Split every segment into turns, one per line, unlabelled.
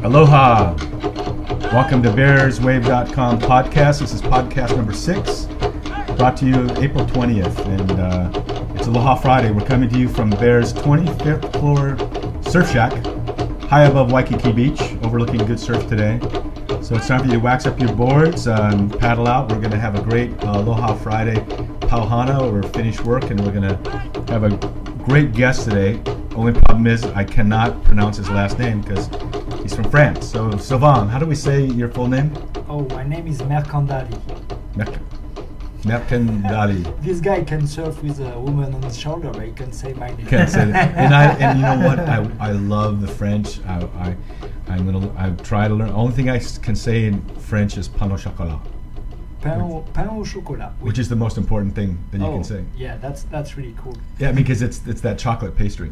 Aloha! Welcome to BearsWave.com podcast. This is podcast number 6, brought to you April 20th, and it's Aloha Friday. We're coming to you from Bear's 25th floor surf shack, high above Waikiki Beach, overlooking good surf today. So it's time for you to wax up your boards and paddle out. We're going to have a great Aloha Friday pauhana, or finish work, and we're going to have a great guest today. Only problem is I cannot pronounce his last name because he's from France. So, Sylvain, how do we say your full name?
Oh, my name is Mercandalli.
Mercandalli.
This guy can surf with a woman on his shoulder, but he can say my name.
Can't say that. And you know what? I love the French. I try to learn. The only thing I can say in French is pain au chocolat.
Pain au chocolat.
Which is the most important thing that you can say.
Yeah, that's really cool.
Yeah, because it's that chocolate pastry.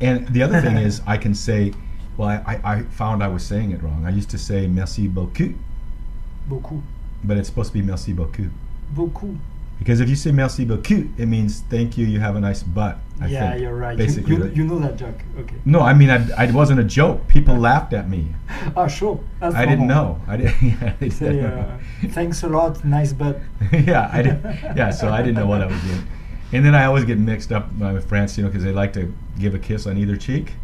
And the other thing is I can say, well, I found I was saying it wrong. I used to say merci beaucoup.
Beaucoup.
But it's supposed to be merci beaucoup.
Beaucoup.
Because if you say merci beaucoup, it means thank you, you have a nice butt. I think,
you're right.
Basically,
you know that joke. Okay.
No, I mean, it wasn't a joke. People laughed at me.
Oh, sure. That's
I didn't know. I didn't. Yeah, they
say, thanks a lot, nice butt.
Yeah, I did. Yeah, so I didn't know what I was doing. And then I always get mixed up with France, because they like to give a kiss on either cheek,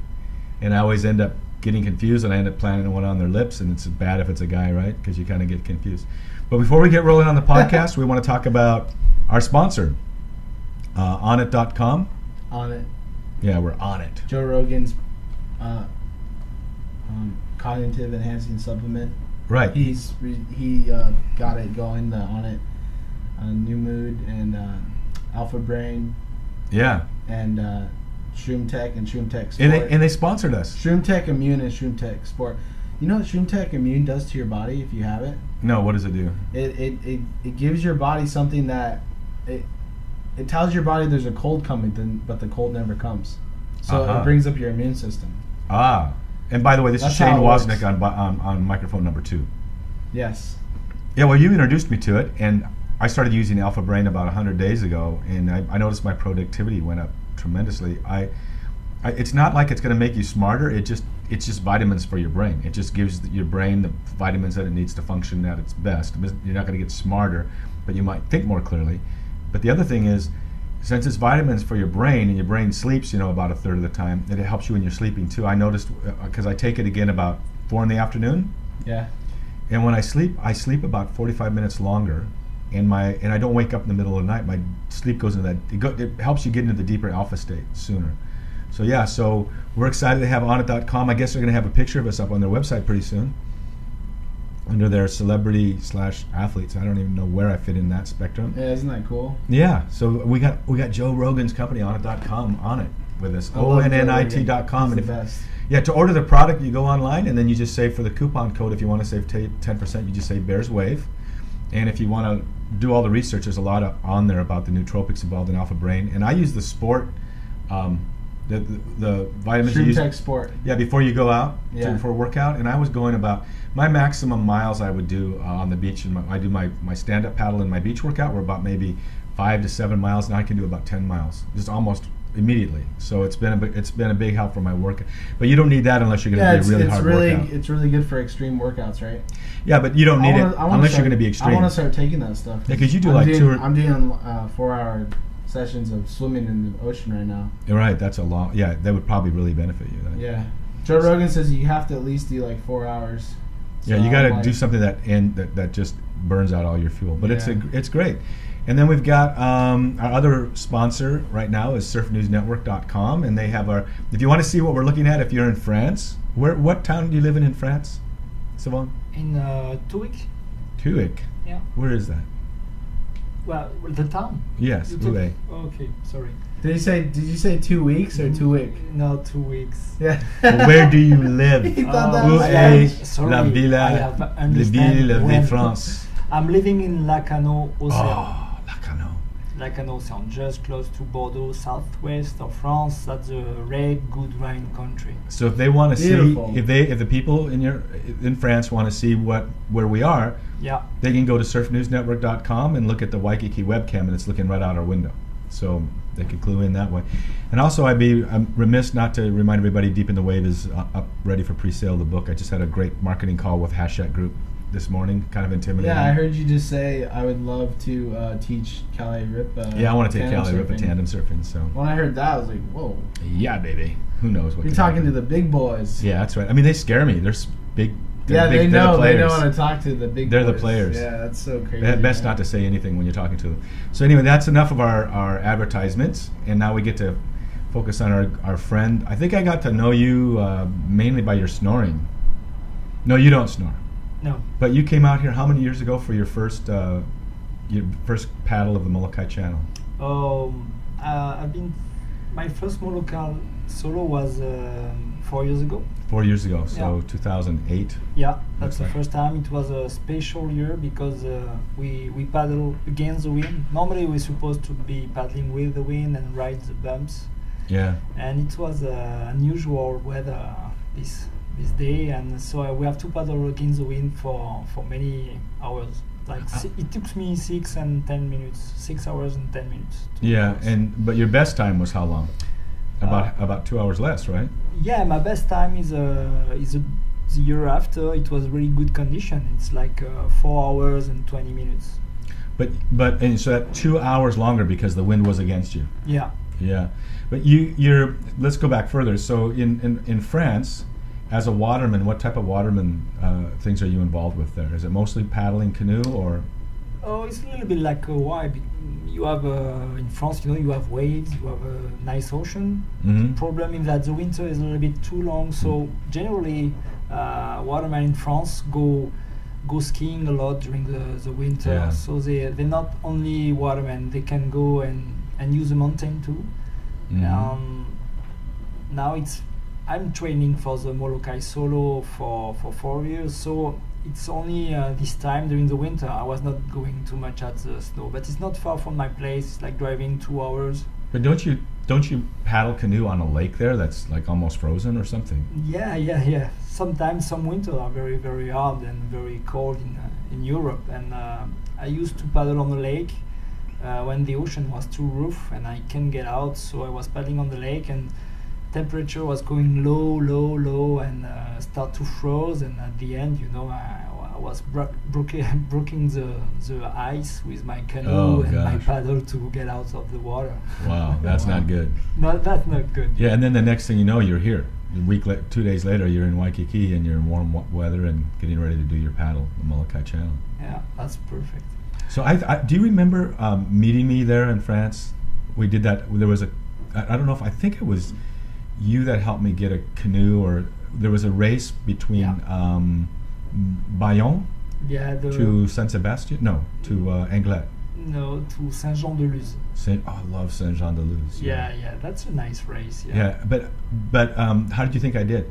and I always end up getting confused, and I end up planting one on their lips, and it's bad if it's a guy, right? Because you kind of get confused. But before we get rolling on the podcast, we want to talk about our sponsor, onit.com.
On it.
Yeah, we're on it.
Joe Rogan's cognitive enhancing supplement.
Right.
He got it going. The On It, New Mood, and Alpha Brain.
Yeah.
And Shroom Tech and Shroom Tech Sport.
And they sponsored us.
Shroom Tech Immune and Shroom Tech Sport. You know what Shroom Tech Immune does to your body if you have it?
No, what does it do?
It gives your body something that it tells your body there's a cold coming, but the cold never comes. So it brings up your immune system.
Ah, and by the way, this
That's
is Shane Woznick
works.
on microphone number 2.
Yes.
Yeah, well, you introduced me to it, and I started using Alpha Brain about 100 days ago, and I noticed my productivity went up tremendously. It's not like it's going to make you smarter. It's just vitamins for your brain. It just gives your brain the vitamins that it needs to function at its best. You're not going to get smarter, but you might think more clearly. But the other thing is, since it's vitamins for your brain, and your brain sleeps, about a third of the time, it helps you when you're sleeping too. I noticed, because I take it again about 4 in the afternoon.
Yeah.
And when I sleep about 45 minutes longer, and I don't wake up in the middle of the night. My sleep goes into that. It helps you get into the deeper alpha state sooner. So yeah, so we're excited to have onit.com. I guess they're going to have a picture of us up on their website pretty soon, under their celebrity/athletes. I don't even know where I fit in that spectrum.
Yeah, isn't that cool?
Yeah, so we got Joe Rogan's company, onit.com, on it with us. ONNIT.com.
And the best.
Yeah, to order the product, you go online, and then you just say, for the coupon code, if you want to save 10%, you just say Bears Wave. And if you want to do all the research, there's a lot on there about the nootropics involved in Alpha Brain. And I use the sport, the vitamins you use.
Tech Sport.
Yeah, before you go out for a workout. And I was going about, my maximum miles I would do on the beach, and I do my stand-up paddle and my beach workout were about maybe 5 to 7 miles. Now I can do about 10 miles, just almost immediately. So it's been a big help for my workout. But you don't need that unless you're going to do a really hard workout.
It's really good for extreme workouts, right?
Yeah, but you don't need it unless you're going to be extreme.
I want to start taking that stuff.
Yeah, because you do
I'm doing 4-hour sessions of swimming in the ocean right now.
Right, that's a long. Yeah, that would probably really benefit you.
Yeah, Joe Rogan says you have to at least do like 4 hours.
So yeah, you got to do something that just burns out all your fuel. But it's great. And then we've got our other sponsor right now is surfnewsnetwork.com, and they have if you want to see what we're looking at, if you're in France, what town do you live in France, Sylvain?
In Touic.
Touic?
Yeah.
Where is that?
Well, the town.
Yes, Touic.
Okay, sorry.
Did you say 2 weeks or 2 weeks?
No, 2 weeks.
Yeah.
Where do you live?
Où est
la ville de France?
I'm living in Canoe.
Oh, Canoe.
La Canoe sound just close to Bordeaux, southwest of France. That's a red good wine country.
So if they want to see,
Beautiful.
if the people in France want to see where we are,
Yeah.
they can go to surfnewsnetwork.com and look at the Waikiki webcam, and it's looking right out our window. So they can clue in that way. And also, I'm remiss not to remind everybody, Deep in the Wave is up ready for pre-sale, the book. I just had a great marketing call with Hashtag Group this morning, kind of intimidating.
Yeah, I heard you just say I would love to teach Calais Rip.
Yeah, I want to take
tandem
Calais Rip at
surfing.
tandem surfing. So
When I heard that, I was like, whoa.
yeah, baby. Who knows what?
You're
can
talking
happen.
to the big boys.
Yeah, that's right. I mean, they scare me. They're big.
Yeah,
big,
they
they're the
know. They
players.
know how to talk to the big
They're the
boys.
players.
Yeah, that's so crazy.
Best
man.
not to say anything when you're talking to them. So anyway, that's enough of our advertisements, and now we get to focus on our friend. I think I got to know you mainly by your snoring. No, you don't snore.
No.
But you came out here how many years ago for your first paddle of the Molokai Channel?
I've been. My first Molokai solo was 4 years ago.
4 years ago, so
Yeah.
2008.
Yeah, that's the
Okay.
first time. It was a special year because we paddle against the wind. Normally we're supposed to be paddling with the wind and ride the bumps,
Yeah.
and it was unusual weather this day, and so we have to paddle against the wind for many hours. Like it took me 6 and 10 minutes, 6 hours and 10 minutes. to
Yeah,
cross.
but your best time was how long? About 2 hours less, right?
Yeah, my best time is the year after. It was really good condition. It's like 4 hours and 20 minutes.
And so that 2 hours longer because the wind was against you.
Yeah.
Yeah, but you're. Let's go back further. So in France, as a waterman, what type of waterman things are you involved with there? Is it mostly paddling canoe or?
Oh, it's a little bit like why you have in France, you have waves, you have a nice ocean.
Mhm.
The problem is that the winter is a little bit too long. So generally, watermen in France go skiing a lot during the winter.
Yeah.
So they're not only watermen; they can go and use the mountain too.
Mhm.
Now I'm training for the Molokai solo for 4 years, so it's only this time during the winter I was not going too much at the snow, but it's not far from my place. It's like driving 2 hours.
But don't you paddle canoe on a lake there that's like almost frozen or something?
Yeah. Sometimes some winter are very, very hard and very cold in Europe, and I used to paddle on the lake when the ocean was too rough and I can't get out, so I was paddling on the lake and temperature was going low and start to froze, and at the end, I was breaking the ice with my canoe and my
gosh.
paddle to get out of the water.
Wow, that's not good.
No, that's not good.
Yeah, and then the next thing you know, you're here. 2 days later, you're in Waikiki and you're in warm weather and getting ready to do your paddle, the Molokai Channel.
Yeah, that's perfect.
So do you remember meeting me there in France? We did that. There was I don't know if I think it was you that helped me get a canoe, or there was a race between Bayonne
Yeah,
to Saint Sebastian. No, to Anglet.
No, to Saint-Jean-de-Luz.
I love Saint Jean de Luz.
Yeah, that's a nice race. Yeah.
Yeah, but how did you think I did?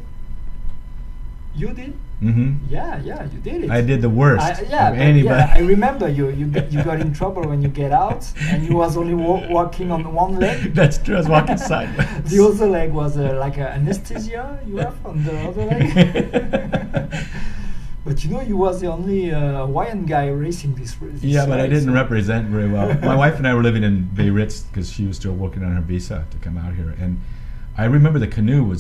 You did?
Mm-hmm.
Yeah, you did it.
I did the worst of anybody.
I remember you got in trouble when you get out, and you was only walking on one leg.
That's true. I was walking sideways.
The other leg was like an anesthesia you have on the other leg. But you was the only Hawaiian guy racing this race.
Yeah, but I didn't
so-
represent very well. My wife and I were living in Biarritz because she was still working on her visa to come out here, and I remember the canoe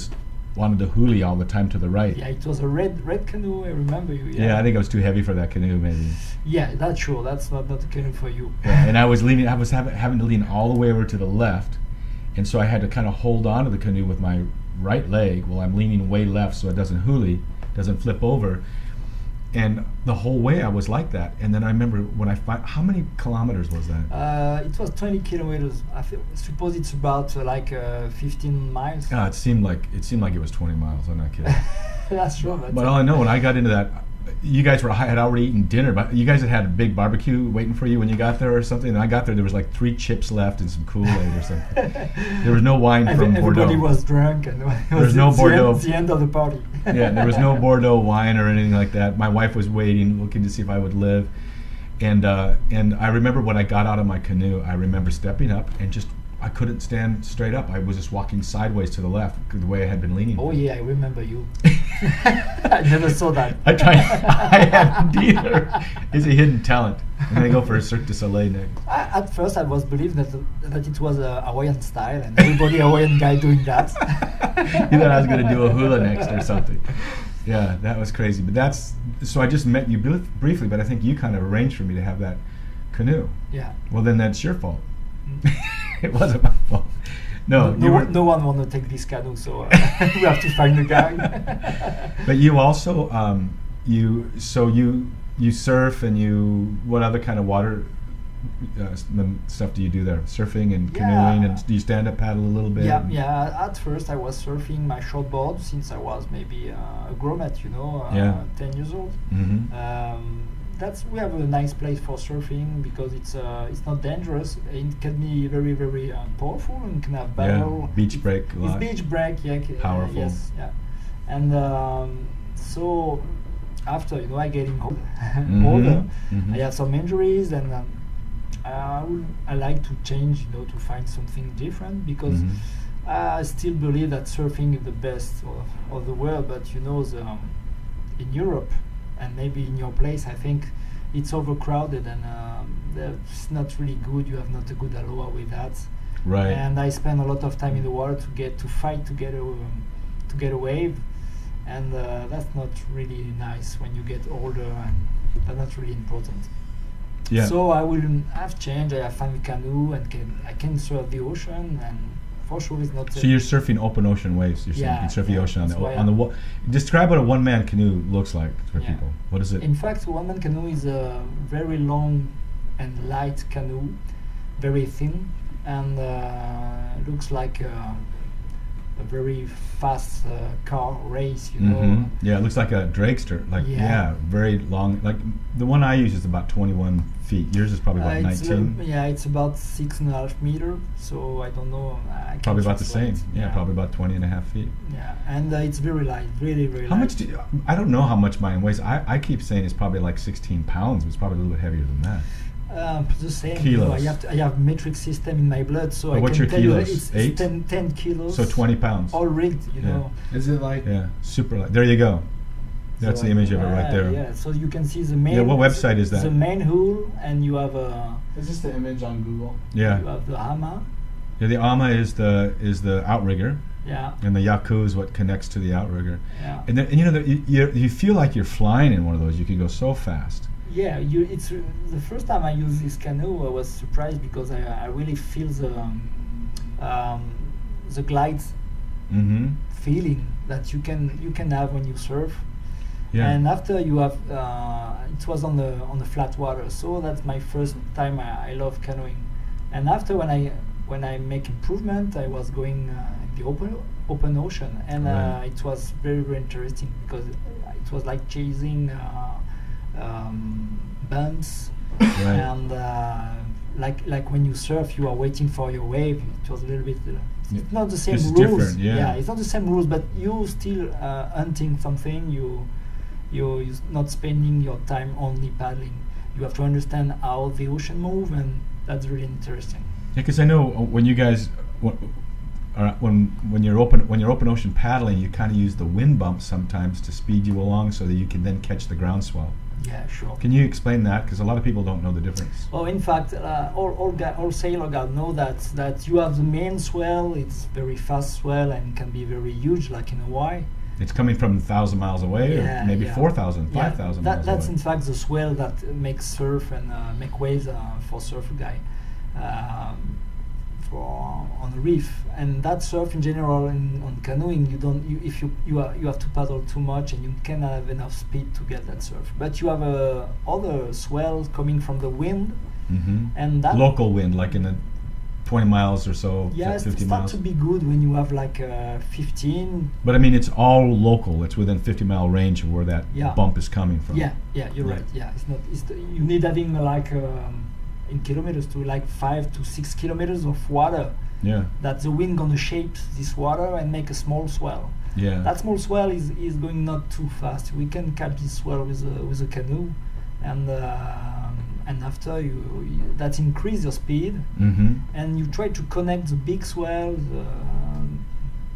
wanted to hoolie all the time to the right.
Yeah, it was a red canoe. I remember you.
Yeah, I think I was too heavy for that canoe, maybe.
Yeah, that's sure. That's not a canoe for you.
Yeah, and I was leaning. I was having to lean all the way over to the left, and so I had to kind of hold on to the canoe with my right leg while I'm leaning way left, so it doesn't hoolie, doesn't flip over. And the whole way I was like that. And then I remember when how many kilometers was that?
It was 20 kilometers. I suppose it's about 15 miles.
It seemed like it was 20 miles. I'm not kidding.
That's true.
But all I know, when I got into that, you guys had already eaten dinner, but you guys had a big barbecue waiting for you when you got there or something. And I got there was like 3 chips left and some Kool-Aid or something. There was no wine from Bordeaux.
Everybody was drunk, and
There was no Bordeaux.
The end of the party.
Yeah, there was no Bordeaux wine or anything like that. My wife was waiting, looking to see if I would live. And I remember when I got out of my canoe, I remember stepping up and just I couldn't stand straight up. I was just walking sideways to the left, the way I had been leaning.
Oh yeah, I remember you. I never saw that.
I hadn't either. It's a hidden talent. I'm gonna go for a Cirque du Soleil next.
At first, I was believing that it was a Hawaiian style, and everybody Hawaiian guy doing that.
You thought I was gonna do a hula next or something. Yeah, that was crazy. But so I just met you briefly, but I think you kind of arranged for me to have that canoe.
Yeah.
Well, then that's your fault. It wasn't my fault. No
one want to take this canoe, so we have to find a guy.
But you also you surf, and what other kind of water stuff do you do there? Surfing and canoeing, and do you stand up paddle a little bit?
Yeah. At first, I was surfing my shortboard since I was maybe a grommet, 10 years old.
Mm-hmm.
We have a nice place for surfing because it's not dangerous. It can be very, very powerful and can have battle.
Yeah, beach break.
It's beach break, yeah.
Powerful.
Yes, yeah. And so after I getting older,
mm-hmm.
I had some injuries, and I like to change, to find something different because
mm-hmm.
I still believe that surfing is the best of the world. But in Europe, and maybe in your place, I think it's overcrowded, and that's not really good. You have not a good aloha with that.
Right.
And I spend a lot of time in the water to fight to get a wave, and that's not really nice when you get older, and that's not really important.
Yeah.
So I've changed. I have found a canoe and I can surf the ocean, and for sure it's not.
So you're surfing open ocean waves. You're saying you can surf the ocean on the describe what a one-man canoe looks like for people. What is it?
In fact, one-man canoe is a very long and light canoe, very thin, and looks like a very fast car race.
Mm-hmm. Yeah, it looks like a dragster. Very long. Like the one I use is about 21 feet. Yours is probably about 19.
It's about 6.5 meters. So I don't know.
Probably about the same. Yeah, probably about 20.5 feet.
Yeah, and it's very light, really, really light.
How much I don't know how much mine weighs. I keep saying it's probably like 16 pounds. It's probably a little bit heavier than that.
The same.
Kilos.
I have metric system in my blood, so
what's your
tell
kilos?
you it's 10 kilos.
So 20 pounds.
All rigged, you know.
Is it like?
Yeah, super light. There you go. That's the image of it right there.
Yeah, so you can see the main.
Yeah, what website is that?
The main hull, and you have a.
Is this the image on Google?
Yeah.
You have the ama.
Yeah, the ama is the outrigger.
Yeah.
And the yaku is what connects to the outrigger.
Yeah.
And you feel like you're flying in one of those. You can go so fast.
Yeah, it's the first time I used this canoe. I was surprised because I really feel the glide feeling that you can have when you surf.
Yeah.
And after you have, it was on the flat water, so that's my first time I love canoeing. And after when I make improvement, I was going in the open ocean, and it was very, very interesting because it was like chasing bumps, and like when you surf, you are waiting for your wave. It was a little bit. It's not the same rules.
Yeah,
it's not the same rules, but you still hunting something. You're not spending your time only paddling. You have to understand how the ocean moves, and that's really interesting.
Yeah, because I know when you guys, when you're open ocean paddling, you kind of use the wind bumps sometimes to speed you along, so that you can then catch the groundswell.
Yeah, sure.
Can you explain that? Because a lot of people don't know the difference.
Well, in fact, all sailor guys know that you have the main swell. It's very fast swell and can be very huge, like in Hawaii.
It's coming from 1,000 miles away, or maybe 4,000, 5,000 miles
That's
away.
in fact the swell that makes surf and make waves for surfer guy on the reef. And that surf in general on canoeing, you have to paddle too much, and you cannot have enough speed to get that surf. But you have other swells coming from the wind, and that
local wind, like in the 20 miles or so, 50
it's
miles.
start to be good when you have like 15.
But I mean, it's all local. It's within 50-mile range of where that bump is coming from.
Yeah, you're right. Yeah, it's not. You need having like in kilometers to like 5 to 6 kilometers of water.
Yeah.
That the wind gonna shape this water and make a small swell.
Yeah.
That small swell is going not too fast. We can catch this swell with a canoe, and and after that increase your speed, and you try to connect the big swell,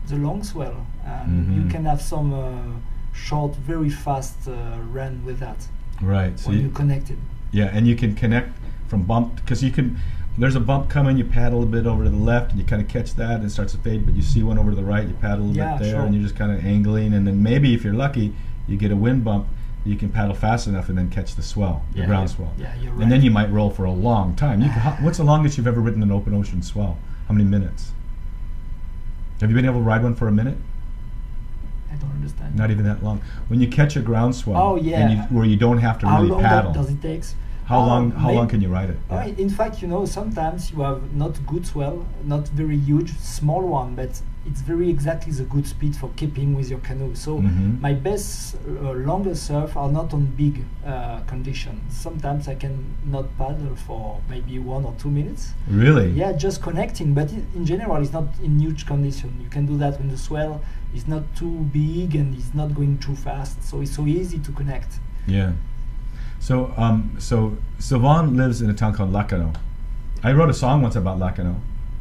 the long swell, and you can have some short, very fast run with that.
Right. So
when you connect it.
Yeah, and you can connect from bump, because you can. There's a bump coming, you paddle a bit over to the left, and you kind of catch that, and it starts to fade. But you see one over to the right, you paddle a little bit there, and you're just kind of angling, and then maybe if you're lucky, you get a wind bump. You can paddle fast enough and then catch the swell, the ground swell.
Yeah, you're right.
And then you might roll for a long time. What's the longest you've ever ridden an open ocean swell? How many minutes? Have you been able to ride one for a minute?
I don't understand.
Not even that long. When you catch a ground swell,
and
where you don't have to really paddle.
How long does it take?
How long can you ride it?
In fact, sometimes you have not good swell, not very huge, small one, but it's very exactly the good speed for keeping with your canoe. So my best longer surf are not on big conditions. Sometimes I can not paddle for maybe 1 or 2 minutes.
Really?
Yeah, just connecting. But in general, it's not in huge condition. You can do that when the swell is not too big and it's not going too fast. So it's so easy to connect.
Yeah. So Sylvain lives in a town called Canoe. I wrote a song once about Canoe.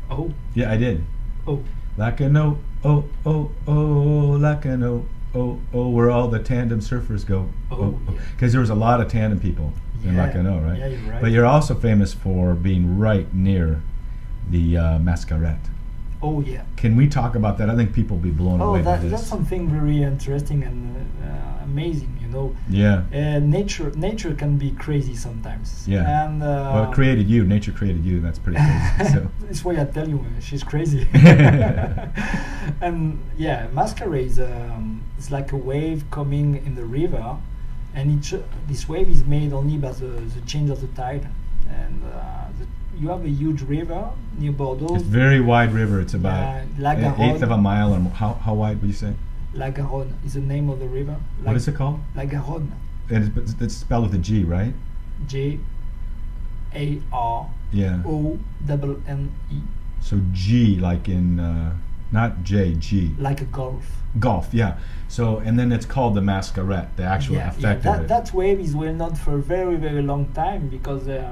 Oh.
Yeah, I did.
Oh.
Canoe, oh, oh, oh, Canoe, oh, oh, where all the tandem surfers go.
Oh,
because there was a lot of tandem people in Canoe, right?
Yeah, you're right.
But you're also famous for being right near the Mascaret.
Oh, yeah.
Can we talk about that? I think people will be blown away by this.
That's something very interesting and amazing,
Yeah.
Nature can be crazy sometimes.
Yeah.
And
well, it created you. Nature created you, and that's pretty crazy. So.
That's why I tell you, she's crazy. And yeah, Masquerade is like a wave coming in the river, and this wave is made only by the change of the tide. And you have a huge river near Bordeaux.
It's a very wide river. It's about an eighth of a mile. Or how wide would you say?
La Garonne is the name of the river.
What is it called?
La Garonne.
And it's spelled with a G, right?
G-A-R-O-N-N-E.
So G, like in, not J, G.
Like a golf.
Golf, yeah. So, and then it's called the Mascaret, the actual effect of it.
That wave is well known for a very, very long time because there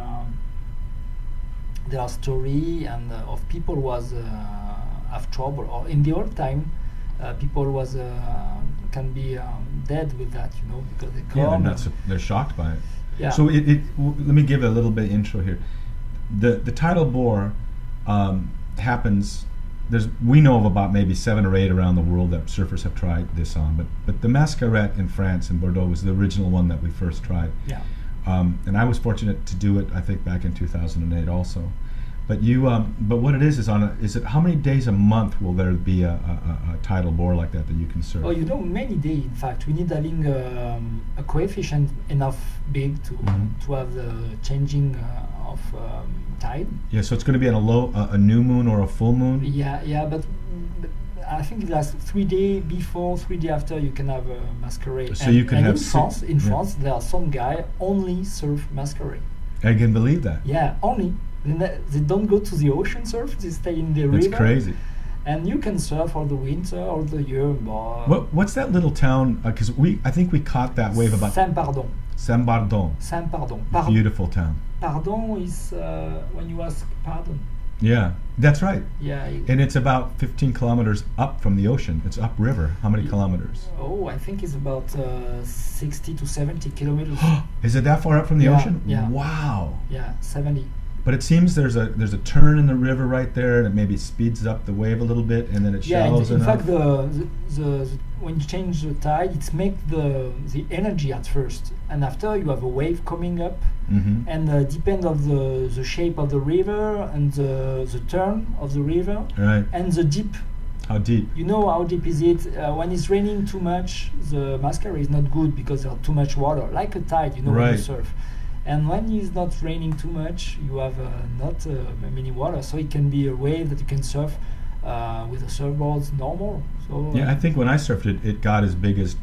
are stories and of people was have trouble, or in the old time, people was can be dead with that, because they come.
Yeah, they're shocked by it.
Yeah.
So let me give a little bit intro here. The tidal bore happens. We know of about maybe 7 or 8 around the world that surfers have tried this on, but the Mascaret in France, in Bordeaux, was the original one that we first tried.
Yeah.
And I was fortunate to do it, I think, back in 2008 also. But but what it is how many days a month will there be a tidal bore like that you can surf?
Oh, many days. In fact, we need having a coefficient enough big to have the changing of tide.
Yeah, so it's going to be on a new moon or a full moon.
Yeah, but I think it lasts 3 days before, 3 days after. You can have a Masquerade.
So you can have
in France, there are some guy only surf Masquerade.
I can believe that.
Yeah, only. They don't go to the ocean surf. They stay in the river.
That's crazy.
And you can surf all the winter, all the year.
What's that little town? Because I think we caught that wave about
Saint-Pardon.
Saint-Pardon. Beautiful town.
Pardon is when you ask pardon.
Yeah, that's right.
Yeah.
And it's about 15 kilometers up from the ocean. It's upriver. How many kilometers?
Oh, I think it's about 60 to 70 kilometers.
Is it that far up from the ocean?
Yeah.
Wow.
Yeah, 70.
But it seems there's a turn in the river right there, and it maybe speeds up the wave a little bit, and then it shallows enough.
In fact, the when you change the tide, it's make the energy at first, and after you have a wave coming up, and depend of the shape of the river and the turn of the river,
right,
and the deep.
How deep?
How deep is it? When it's raining too much, the Masquerade is not good because there's too much water, like a tide,
right,
when you surf. And when it's not raining too much, you have not many water, so it can be a wave that you can surf with the surfboards normal. So
yeah, I think when I surfed it got as big as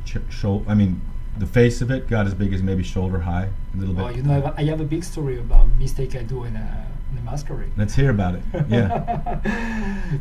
the face of it got as big as maybe shoulder high, a little bit.
I have a big story about mistake I do in the masquerade.
Let's hear about it. Yeah.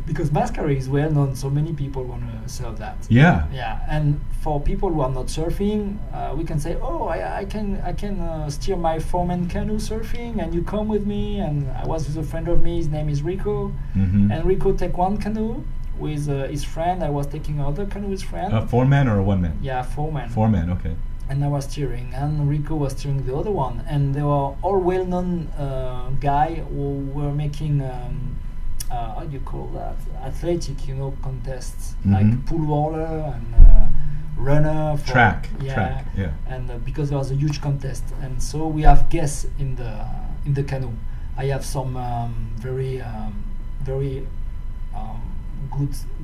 Because masquerade is well known, so many people want to surf that.
Yeah.
Yeah, and for people who are not surfing, we can say, oh, I can steer my four-man canoe surfing, and you come with me. And I was with a friend of me. His name is Rico, and Rico take one canoe with his friend. I was taking another canoe with friend.
A 4-man or a 1-man?
Yeah, 4-man.
4-man. Okay.
And I was steering, and Rico was steering the other one, and they were all well-known guy who were making how do you call that, athletic, contests, like pool water and runner for
track, yeah.
And because there was a huge contest, and so we have guests in the canoe. I have some very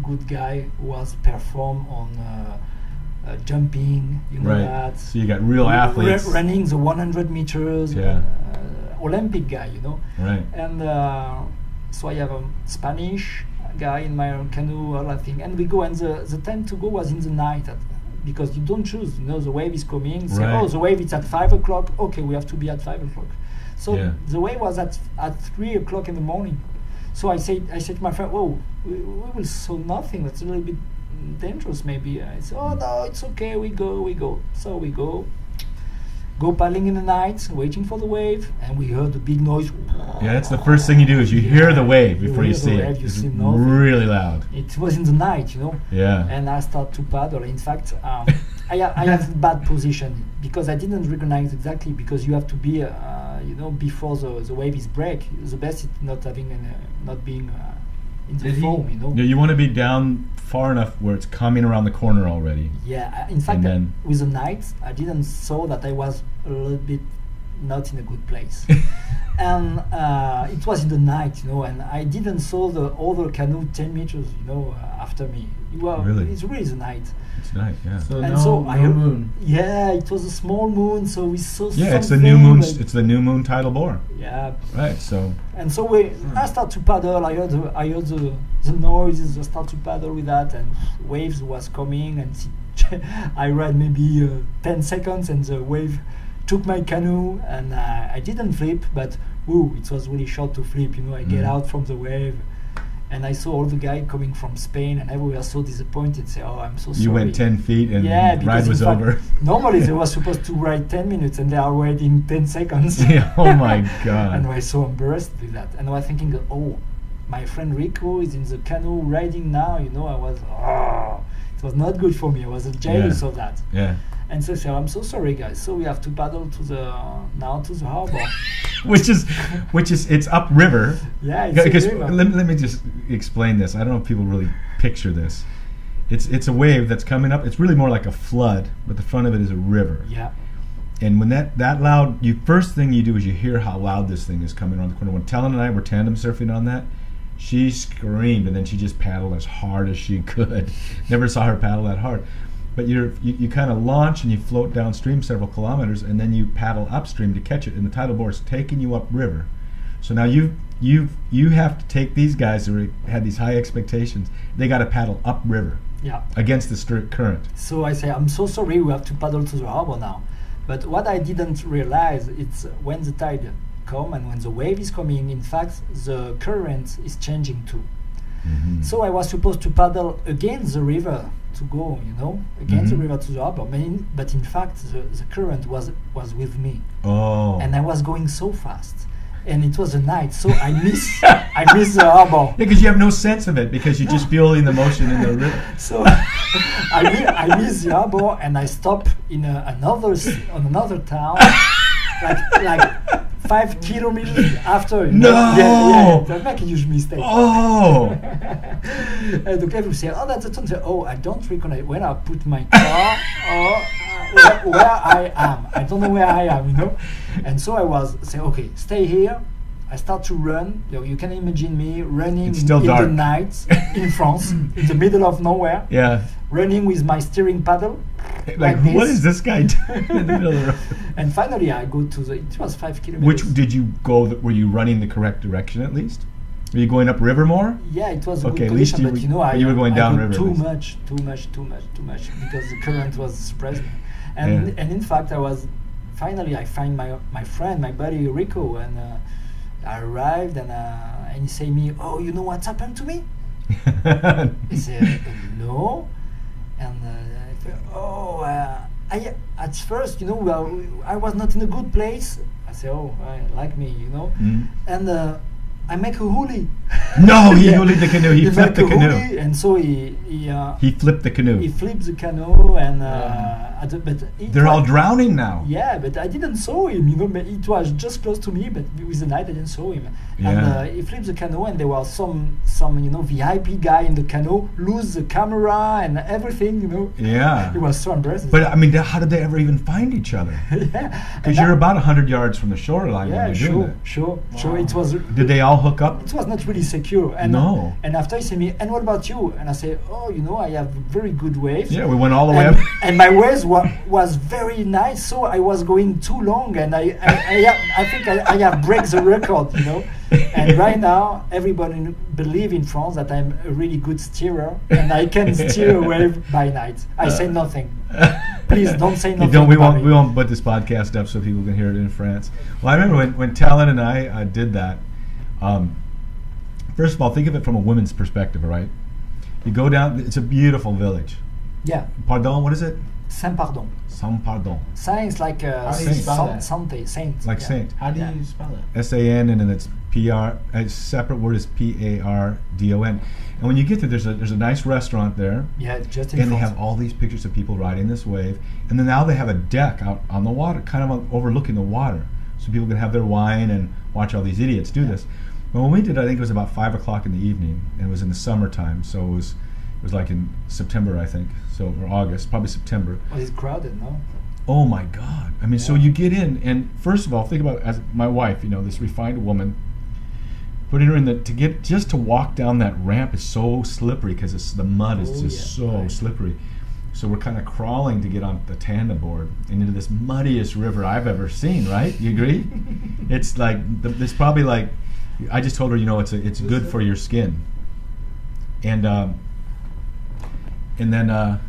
good guy who has performed on jumping, that.
So you got real athletes
running the 100 meters.
Yeah.
Olympic guy,
Right.
And so I have a Spanish guy in my canoe, all that thing, and we go. And the time to go was in the night, because you don't choose. The wave is coming. Say,
right.
Oh, the wave is at 5 o'clock. Okay, we have to be at 5 o'clock. So the wave was at 3 o'clock in the morning. So I said to my friend, "Whoa, we will saw nothing. That's a little bit dangerous, maybe." I said, "Oh no, it's okay. We go." So we go paddling in the night, waiting for the wave, and we heard a big noise.
Yeah, that's the first thing you do is you hear the wave before you see it.
You
it's
see nothing.
Really loud.
It was in the night,
Yeah.
And I start to paddle. In fact, I have bad position because I didn't recognize exactly, because you have to be, before the wave is break. The best is not having not being in the foam,
Yeah, you want to be down far enough where it's coming around the corner already.
Yeah, in fact, with the night, I didn't saw that I was a little bit not in a good place. And it was in the night, and I didn't saw the other canoe 10 meters, after me.
Really?
It's really the night.
It's night, yeah.
So
and
no moon.
Yeah, it was a small moon, so we saw.
Yeah, it's the new moon. It's the new moon tidal bore.
Yeah.
Right. So.
And so I start to paddle. I heard the noises. I start to paddle with that, and waves was coming, and I ride maybe 10 seconds, and the wave took my canoe, and I didn't flip, but it was really short to flip. I get out from the wave. And I saw all the guys coming from Spain, and everyone was so disappointed. Say, "Oh, I'm so sorry."
You went 10 feet, and the ride was over.
Normally, they were supposed to ride 10 minutes, and they are waiting 10 seconds.
Yeah, oh my God!
And I was so embarrassed with that. And I was thinking, "Oh, my friend Rico is in the canoe riding now." I was, it was not good for me. I was jealous of that.
Yeah.
And so I said, "I'm so sorry, guys. So we have to paddle to the harbor."
which is it's upriver.
Yeah, it's a river.
Let me just explain this. I don't know if people really picture this. It's a wave that's coming up. It's really more like a flood, but the front of it is a river.
Yeah.
And when that loud, first thing you do is you hear how loud this thing is coming around the corner. When Talon and I were tandem surfing on that, she screamed, and then she just paddled as hard as she could. Never saw her paddle that hard. But you kind of launch and you float downstream several kilometers, and then you paddle upstream to catch it, and the tidal bore is taking you upriver. So now you have to take these guys who had these high expectations. They got to paddle upriver.
Yeah.
Against the strict current.
So I say, "I'm so sorry, we have to paddle to the harbor now." But what I didn't realize, it's when the tide come and when the wave is coming, in fact, the current is changing too. Mm-hmm. So I was supposed to paddle against the river to go, against the river to the harbor. But in fact, the current was with me.
Oh.
And I was going so fast. And it was a night, so I miss the harbor.
Yeah, because you have no sense of it, because you're just feeling the motion in the river.
So I miss the harbor, and I stop in another town, like 5 kilometers after.
No!
Yeah, that make a huge mistake.
Oh!
And the guy will say, "Oh, that's a ton." "Oh, I don't recognize where I put my car or where I am. I don't know where I am, And so I was saying, "Okay, stay here." I start to run. You can imagine me running in the night in France, in the middle of nowhere.
Yeah.
Running with my steering paddle. Like
what is this guy doing in the middle of the road?
And finally, I go to it was 5 kilometers.
Which did you go? Were you running the correct direction at least? Were you going up river more?
Yeah, it was a
okay,
good
at least
condition, but
you were going down river.
Too much, because the current was suppressing. And in fact, I find my friend, my buddy Rico, and I arrived and he said me, "Oh, you know what's happened to me?" He said, "No," and I said, "Oh, I at first, I was not in a good place." I said, "Oh, like me, and I make a huli."
No, he hoolied the canoe. He flipped the canoe.
Huli, and so he
flipped the canoe.
He flipped the canoe, and but
they're all drowning now.
Yeah, but I didn't saw him. But it was just close to me. But with the night, I didn't saw him.
Yeah.
And he flipped the canoe, and there was some VIP guy in the canoe lose the camera and everything.
Yeah.
It was so embarrassing.
But I mean, how did they ever even find each other?
Yeah.
Because you're about 100 yards from the shoreline
Yeah,
when you're doing that.
Sure.
Wow.
It was.
Did they all hook up?
It was not really secure. And
No.
And after he said me, "And what about you?" And I say, "Oh, I have very good waves."
Yeah, we went all the way up.
And my waves was very nice, so I was going too long, and I think I have break the record, And right now, everybody believe in France that I'm a really good steerer, and I can steer a wave by night. I say nothing. Please don't say nothing.
We won't put this podcast up so people can hear it in France. Well, I remember when Talon and I did that. First of all, think of it from a woman's perspective, right? You go down. It's a beautiful village.
Yeah.
Pardon, what is it?
Saint-Pardon.
Saint-Pardon.
Saint is like saint.
Like
yeah.
saint.
How do you spell it?
S-A-N, and then it's P-R. A separate word is P-A-R-D-O-N. And when you get there, there's a nice restaurant there.
Yeah, just in
and
front.
they have all these pictures of people riding this wave. And then now they have a deck out on the water, kind of overlooking the water, so people can have their wine and watch all these idiots do this. But when we did, I think it was about 5 o'clock in the evening, and it was in the summertime, so it was like in September, I think, or August, probably September.
Well, it's crowded, no?
Oh my God! I mean, so you get in, and first of all, think about as my wife, this refined woman, putting her in just to walk down that ramp is so slippery because the mud is just so slippery. So we're kind of crawling to get on the tandem board and into this muddiest river I've ever seen. Right? You agree? It's like it's probably like I just told her, it's good for your skin, and then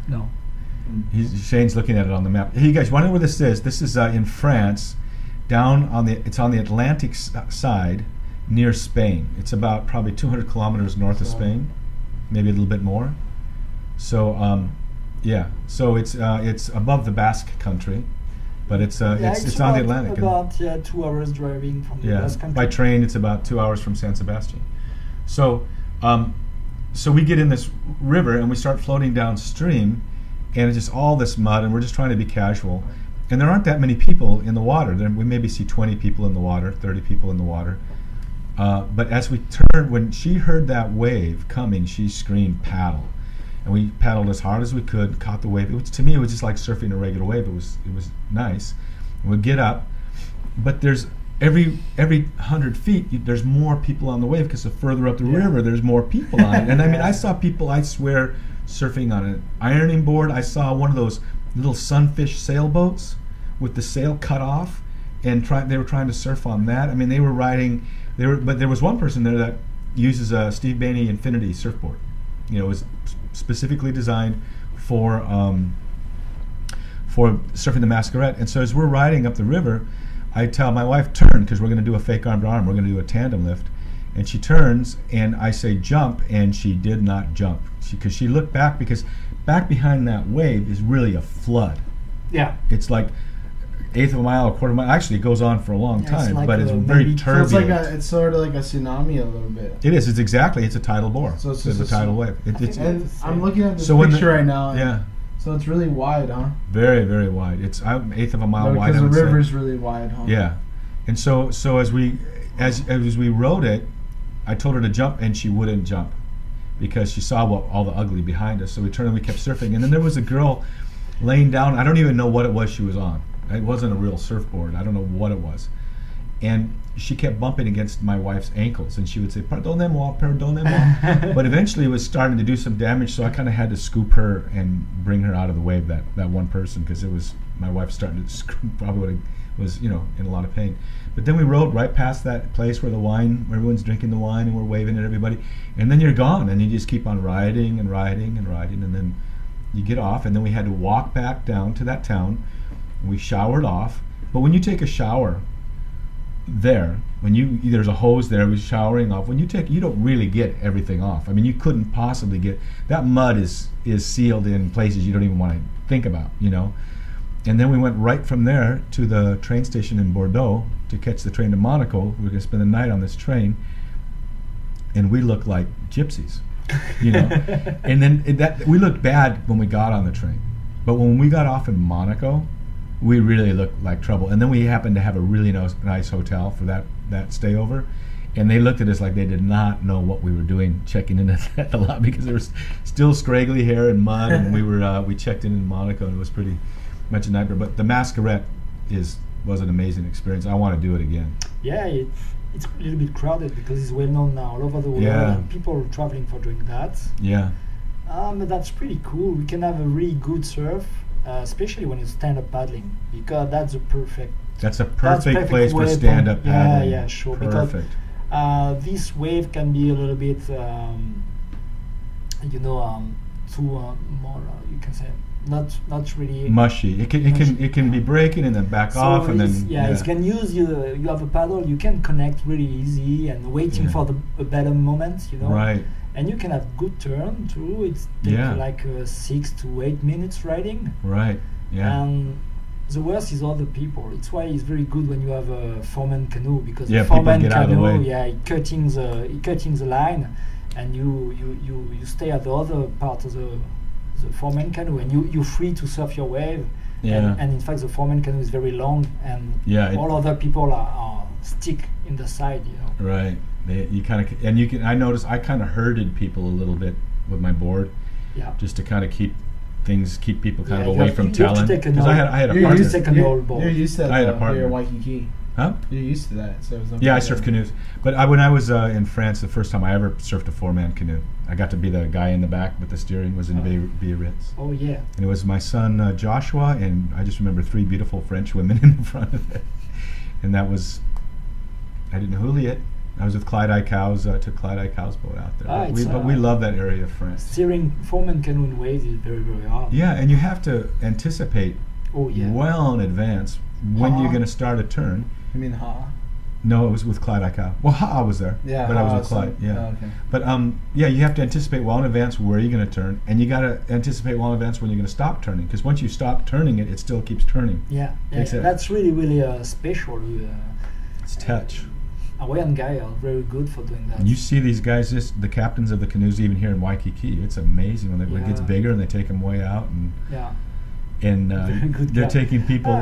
no.
Shane's looking at it on the map. Hey, you guys, wonder where this is? This is in France, it's on the Atlantic side, near Spain. It's about probably 200 kilometers north of Spain, maybe a little bit more. So, so it's above the Basque country, but it's on the Atlantic.
About 2 hours driving from the Basque country.
By train, it's about 2 hours from San Sebastian. So, so we get in this river and we start floating downstream. And it's just all this mud, and we're just trying to be casual. And there aren't that many people in the water. We maybe see 20 people in the water, 30 people in the water. But as we turned, when she heard that wave coming, she screamed, "Paddle!" And we paddled as hard as we could, caught the wave. To me, it was just like surfing a regular wave. It was nice. And we'd get up, but there's every 100 feet, there's more people on the wave because the further up the river, there's more people on it. And I mean, I saw people, I swear, surfing on an ironing board. I saw one of those little sunfish sailboats with the sail cut off, and they were trying to surf on that. I mean, they were riding. But there was one person there that uses a Steve Bainey Infinity surfboard. It was specifically designed for surfing the Masquerade. And so as we're riding up the river, I tell my wife, turn, because we're going to do a fake arm to arm. We're going to do a tandem lift. And she turns, and I say jump, and she did not jump. Because she looked back, because back behind that wave is really a flood.
Yeah.
It's like eighth of a mile, a quarter of a mile. Actually, it goes on for a long time,
like
but it's very turbulent.
So it's sort of like a tsunami a little bit.
It is. It's a tidal bore.
So it's
a tidal wave.
And I'm looking at this
so
picture right now.
Yeah.
So it's really wide, huh?
Very, very wide. It's eighth of a mile wide.
Because the river's really wide, huh?
Yeah. And so as we rode it, I told her to jump, and she wouldn't jump because she saw all the ugly behind us. So we turned and we kept surfing. And then there was a girl laying down. I don't even know what it was she was on. It wasn't a real surfboard. I don't know what it was. And she kept bumping against my wife's ankles, and she would say, "Pardonnez-moi, pardonnez-moi." But eventually it was starting to do some damage, so I kind of had to scoop her and bring her out of the wave, that one person, because it was my wife starting to probably was in a lot of pain. But then we rode right past that place where everyone's drinking the wine and we're waving at everybody, and then you're gone, and you just keep on riding and riding and riding, and then you get off, and then we had to walk back down to that town. We showered off, but when you take a shower, there, when there's a hose there, was showering off. When you don't really get everything off. I mean, you couldn't possibly get that mud is sealed in places you don't even want to think about, you know. And then we went right from there to the train station in Bordeaux to catch the train to Monaco. We were going to spend the night on this train, and we looked like gypsies, you know. And then we looked bad when we got on the train, but when we got off in Monaco, we really looked like trouble. And then we happened to have a really nice hotel for that stayover, and they looked at us like they did not know what we were doing checking in at the lot, because there was still scraggly hair and mud, and we checked in Monaco, and it was pretty much a nightmare. But the Masquerade was an amazing experience. I want to do it again.
Yeah, it's a little bit crowded because it's well known now all over the world, and people are traveling for doing that.
Yeah.
But that's pretty cool. We can have a really good surf, especially when you stand up paddling, because that's a perfect
place for stand up paddling.
Yeah, sure.
Perfect.
Because this wave can be a little bit, too more. You can say not really
mushy. It can be breaking and then back off, and then
it can use you have a paddle. You can connect really easy and waiting for a better moment, you know.
Right.
And you can have good turn too. It's like 6 to 8 minutes riding.
Right. Yeah.
And the worst is other people. It's why it's very good when you have a four-man canoe, because
the
four-man
canoe,
it cutting the line, and you stay at the other part of the four-man canoe, and you're free to surf your wave.
Yeah.
And in fact, the four-man canoe is very long, and all other people are stick in the side, you know.
Right. I noticed I kind of herded people a little bit with my board, just to kind of keep people kind of away from talent. Because I had a partner.
You're used to that.
I had a partner
here in Waikiki.
Huh?
You're used to that. So
I surf canoes. But when I was in France, the first time I ever surfed a four-man canoe, I got to be the guy in the back with the steering. Was in Biarritz.
Oh yeah.
And it was my son Joshua, and I just remember 3 beautiful French women in the front of it. And that was, I didn't hoolie it. I was with Clyde Icow's, took Clyde Icow's boat out there. But we love that area of France.
Steering four-man canoe in waves is very, very hard.
Yeah, and you have to anticipate well in advance when you're going to start a turn.
You mean Ha?
No, it was with Clyde Icow. Well, Ha was there, but I was with Clyde.
Okay.
But you have to anticipate well in advance where you're going to turn, and you got to anticipate well in advance when you're going to stop turning, because once you stop turning it still keeps turning.
Yeah. That's really, really special.
It's touch.
Hawaiian guys are very good for doing that.
And you see these guys, the captains of the canoes, even here in Waikiki. It's amazing when it gets bigger and they take them way out, and they're taking people.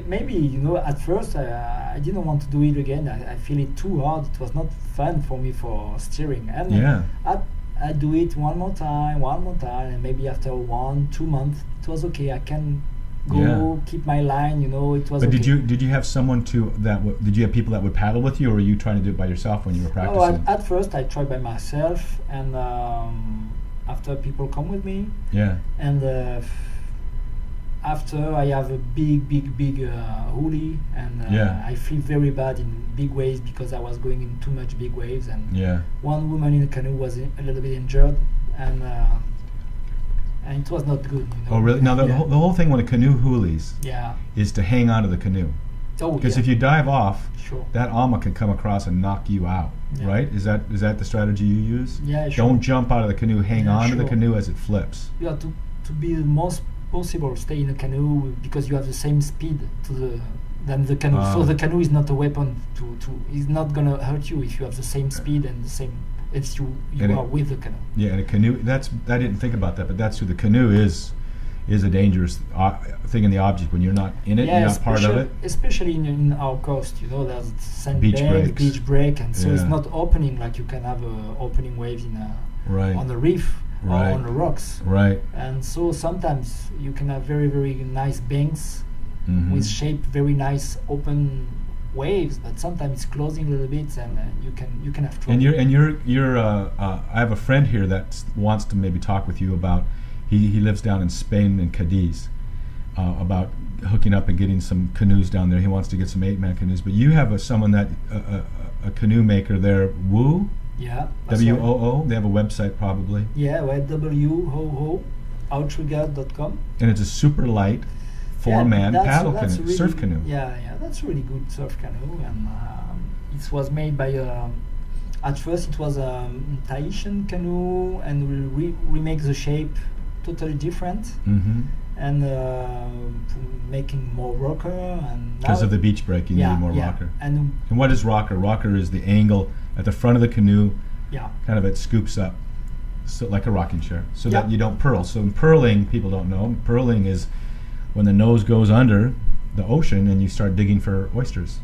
Maybe at first I didn't want to do it again. I feel it too hard. It was not fun for me for steering. And I do it one more time, and maybe after 1-2 months it was okay. I can go keep my line. It was. But
okay. Did you have someone did you have people that would paddle with you, or were you trying to do it by yourself when you were practicing?
At first I tried by myself, and after people come with me.
Yeah.
And after I have a big hoolie, and I feel very bad in big waves because I was going in too much big waves, and one woman in the canoe was a little bit injured, and it was not good.
Oh really? Now the whole thing when a canoe hoolies is to hang onto the canoe.
Oh,
because if you dive off,
sure,
that ama can come across and knock you out. Right? Is that the strategy you use?
Yeah, sure.
Don't jump out of the canoe. Hang on to the canoe as it flips.
You have to be the most possible stay in a canoe, because you have the same speed than the canoe. So the canoe is not a weapon it's not gonna hurt you if you have the same speed and the same if you are with the canoe.
Yeah, and a canoe, I didn't think about that, but that's true. The canoe is a dangerous thing in the object when you're not in it, you're not part of it.
Especially in our coast, there's sandbank, beach break, and so it's not opening like you can have opening waves on the reef. Or on the rocks.
Right.
And so sometimes you can have very, very nice banks with shape, very nice open waves, but sometimes it's closing a little bit, and you can have trouble.
And you're I have a friend here that wants to maybe talk with you about. He lives down in Spain in Cadiz, about hooking up and getting some canoes down there. He wants to get some 8-man canoes, but you have someone that a canoe maker there, Woo.
Yeah.
WOO. They have a website probably.
Yeah, WOO, outrigger.com.
And it's a super light 4-man paddle
that's
canoe,
really,
surf canoe.
Yeah, that's really good surf canoe, and it was made by. At first, it was a Tahitian canoe, and we remake the shape totally different, and making more rocker. And
because of the beach break, you need more rocker. And what is rocker? Rocker is the angle at the front of the canoe.
Yeah.
Kind of it scoops up, so like a rocking chair, so that you don't purl. So purling, people don't know. Purling is when the nose goes under the ocean and you start digging for oysters.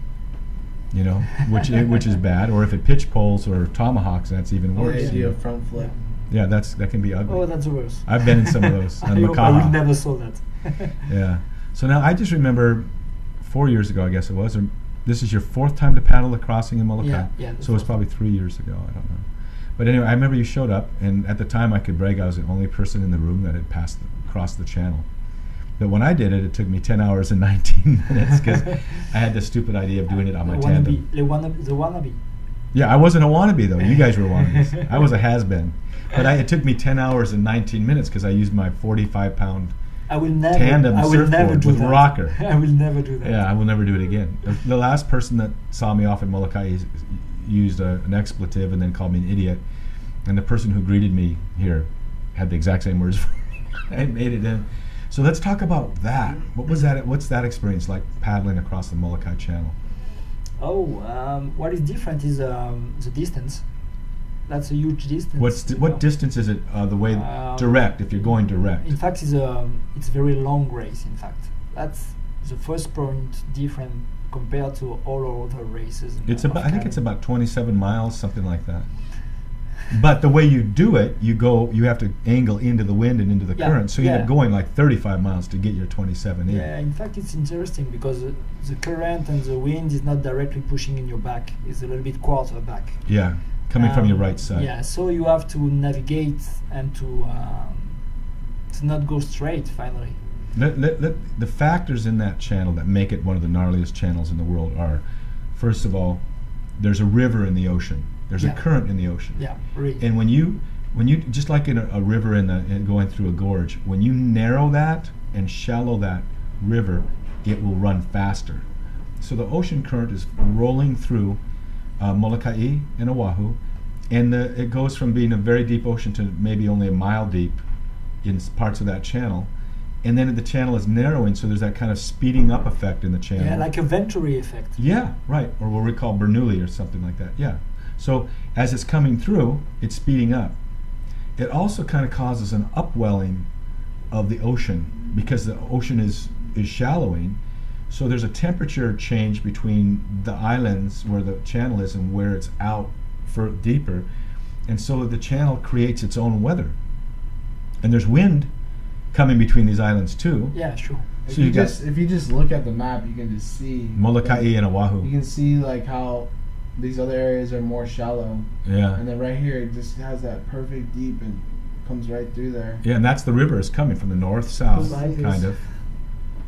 You know, which is bad. Or if it pitch poles or tomahawks, that's even worse.
The idea of front flip.
Yeah, that can be ugly.
Oh, that's worse.
I've been in some of those. On
I would never saw that.
Yeah. So now I just remember 4 years ago, I guess it was, or this is your 4th time to paddle the crossing in Molokai.
Yeah.
So it was probably 3 years ago. I don't know. But anyway, I remember you showed up, and at the time I could brag I was the only person in the room that had crossed the channel. But when I did it, it took me 10 hours and 19 minutes because I had the stupid idea of doing it on my tandem.
The wannabe.
Yeah, I wasn't a wannabe though. You guys were wannabes. I was a has-been. But it took me 10 hours and 19 minutes because I used my 45-pound tandem surfboard with rocker.
I will never do that.
Yeah, I will never do it again. The last person that saw me off at Molokai used an expletive and then called me an idiot. And the person who greeted me here had the exact same words. I made it in. So let's talk about that. What's that experience like, paddling across the Molokai Channel?
What is different is the distance. That's a huge distance.
What distance is it? The way direct, if you're going direct.
In fact, it's a very long race. In fact, that's the first point different compared to all other races.
I think it's about 27 miles, something like that. But the way you do it, you have to angle into the wind and into the current, so you end up going like 35 miles to get your 27 in.
Yeah, in fact, it's interesting because the current and the wind is not directly pushing in your back; it's a little bit quarter back.
Yeah, coming from your right side.
Yeah, so you have to navigate and to not go straight. Finally,
the factors in that channel that make it one of the gnarliest channels in the world are, first of all, there's a river in the ocean. There's a current in the ocean.
Yeah, really.
And when you just like in a river and going through a gorge, when you narrow that and shallow that river, it will run faster. So the ocean current is rolling through Molokai and Oahu, and it goes from being a very deep ocean to maybe only a mile deep in parts of that channel. And then the channel is narrowing, so there's that kind of speeding up effect in the channel.
Yeah, like a Venturi effect.
Yeah, right. Or what we call Bernoulli or something like that. Yeah. So as it's coming through, it's speeding up. It also kind of causes an upwelling of the ocean because the ocean is shallowing. So there's a temperature change between the islands where the channel is and where it's out for deeper. And so the channel creates its own weather. And there's wind coming between these islands too.
Yeah, sure.
So
if you just look at the map, you can just see
Molokai and Oahu.
You can see like how these other areas are more shallow.
Yeah.
And then right here, it just has that perfect deep and comes right through there.
Yeah, and that's the river is coming from the north-south, kind of.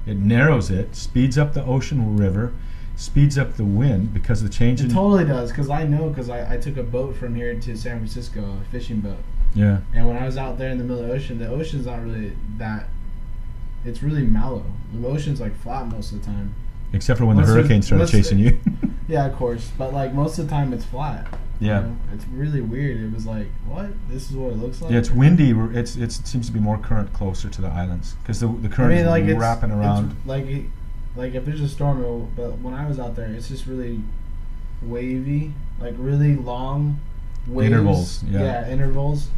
It narrows it, speeds up the ocean river, speeds up the wind because the change in...
It totally does, because I know, because I took a boat from here to San Francisco, a fishing boat.
Yeah.
And when I was out there in the middle of the ocean's not really that... It's really mellow. The ocean's like flat most of the time.
Except for when the hurricane started chasing you.
Yeah, of course. But like most of the time it's flat.
Yeah.
You know? It's really weird. It was like, what? This is what it looks like?
Yeah, it's windy. It seems to be more current closer to the islands because the current is wrapping around.
Like if there's a storm, but when I was out there, it's just really wavy, like really long waves.
Intervals. Yeah,
intervals.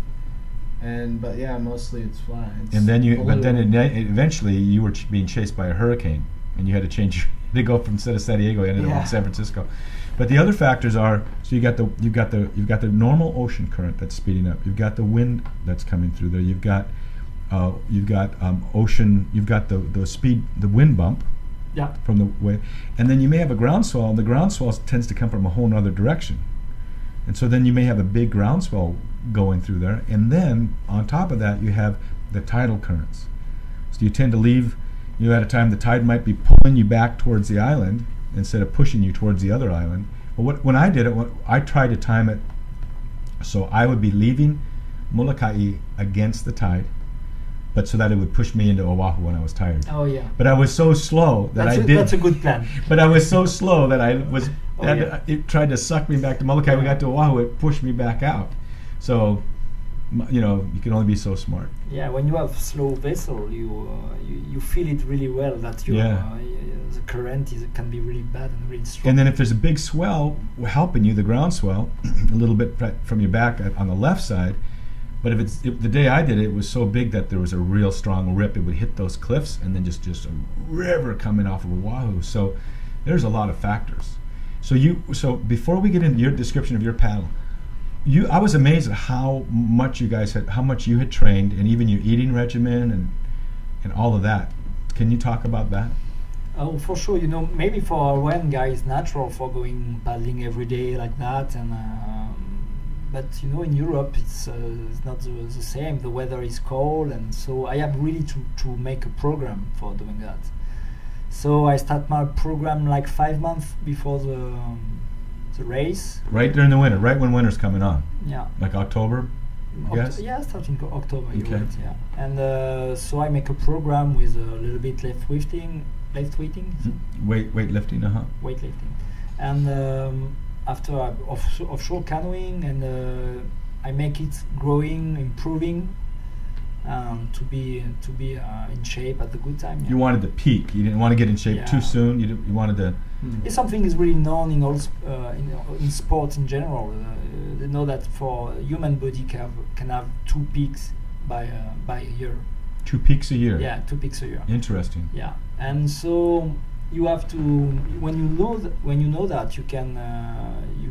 But mostly it's flat. It's
eventually you were being chased by a hurricane, and you had to change. They go from San Diego, you ended up in San Francisco. But the other factors are, so you've got the normal ocean current that's speeding up. You've got the wind that's coming through there. You've got ocean. You've got the speed, the wind bump.
Yeah.
From the way, and then you may have a groundswell, and the groundswell tends to come from a whole other direction. And so then you may have a big groundswell going through there, and then on top of that you have the tidal currents. So you tend to leave, at a time the tide might be pulling you back towards the island instead of pushing you towards the other island. But when I did it, I tried to time it so I would be leaving Molokai against the tide, but so that it would push me into Oahu when I was tired.
Oh yeah.
But I was so slow that
That's a good plan.
But I was so slow that I was. It tried to suck me back to Molokai. We got to Oahu, it pushed me back out. So, you can only be so smart.
Yeah, when you have slow vessel, you feel it really well that the current can be really bad and really strong.
And then if there's a big swell helping you, the ground swell, a little bit from your back on the left side, but if the day I did it, it was so big that there was a real strong rip. It would hit those cliffs and then just a river coming off of Oahu. So there's a lot of factors. So before we get into your description of your paddle, I was amazed at how much you had trained, and even your eating regimen and all of that. Can you talk about that?
Oh, for sure. Maybe for one guy it's natural for going paddling every day like that, and but in Europe it's not the same. The weather is cold, and so I have really to make a program for doing that. So I start my program like 5 months before the race.
Right during the winter, right when winter's coming on.
Yeah.
Like October, I guess?
Yeah, starting October.
Okay.
You're right, yeah. And so I make a program with a little bit weightlifting.
Weightlifting,
Weightlifting. And after offshore canoeing, and I make it growing, improving, to be in shape at the good time. Yeah.
You wanted to peak. You didn't want to get in shape too soon. You wanted to.
It's something is really known in all in sports in general. They know that for human body can have 2 peaks by a year.
2 peaks a year.
Yeah, 2 peaks a year.
Interesting.
Yeah, and so you have to when you know that you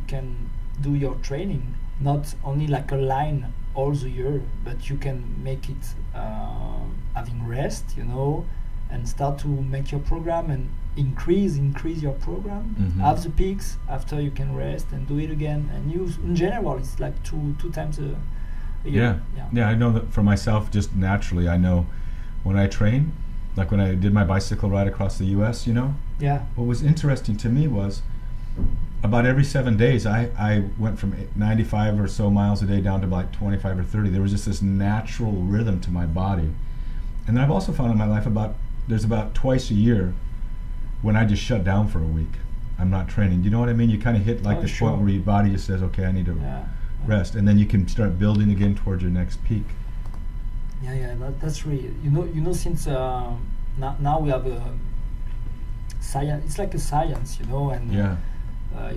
can do your training not only like a line all the year, but you can make it having rest, and start to make your program and increase your program. Have the peaks, after you can rest and do it again, and in general it's like two times a year.
Yeah, I know that for myself, just naturally, I know when I train, like when I did my bicycle ride across the US, what was interesting to me was about every 7 days I went from 95 or so miles a day down to like 25 or 30. There was just this natural rhythm to my body. And then I've also found in my life there's about twice a year when I just shut down for a week. I'm not training. Do you know what I mean? You kind of hit like this point where your body just says, okay, I need to rest. And then you can start building again towards your next peak.
Yeah, that's really, since now we have a science, it's like a science, and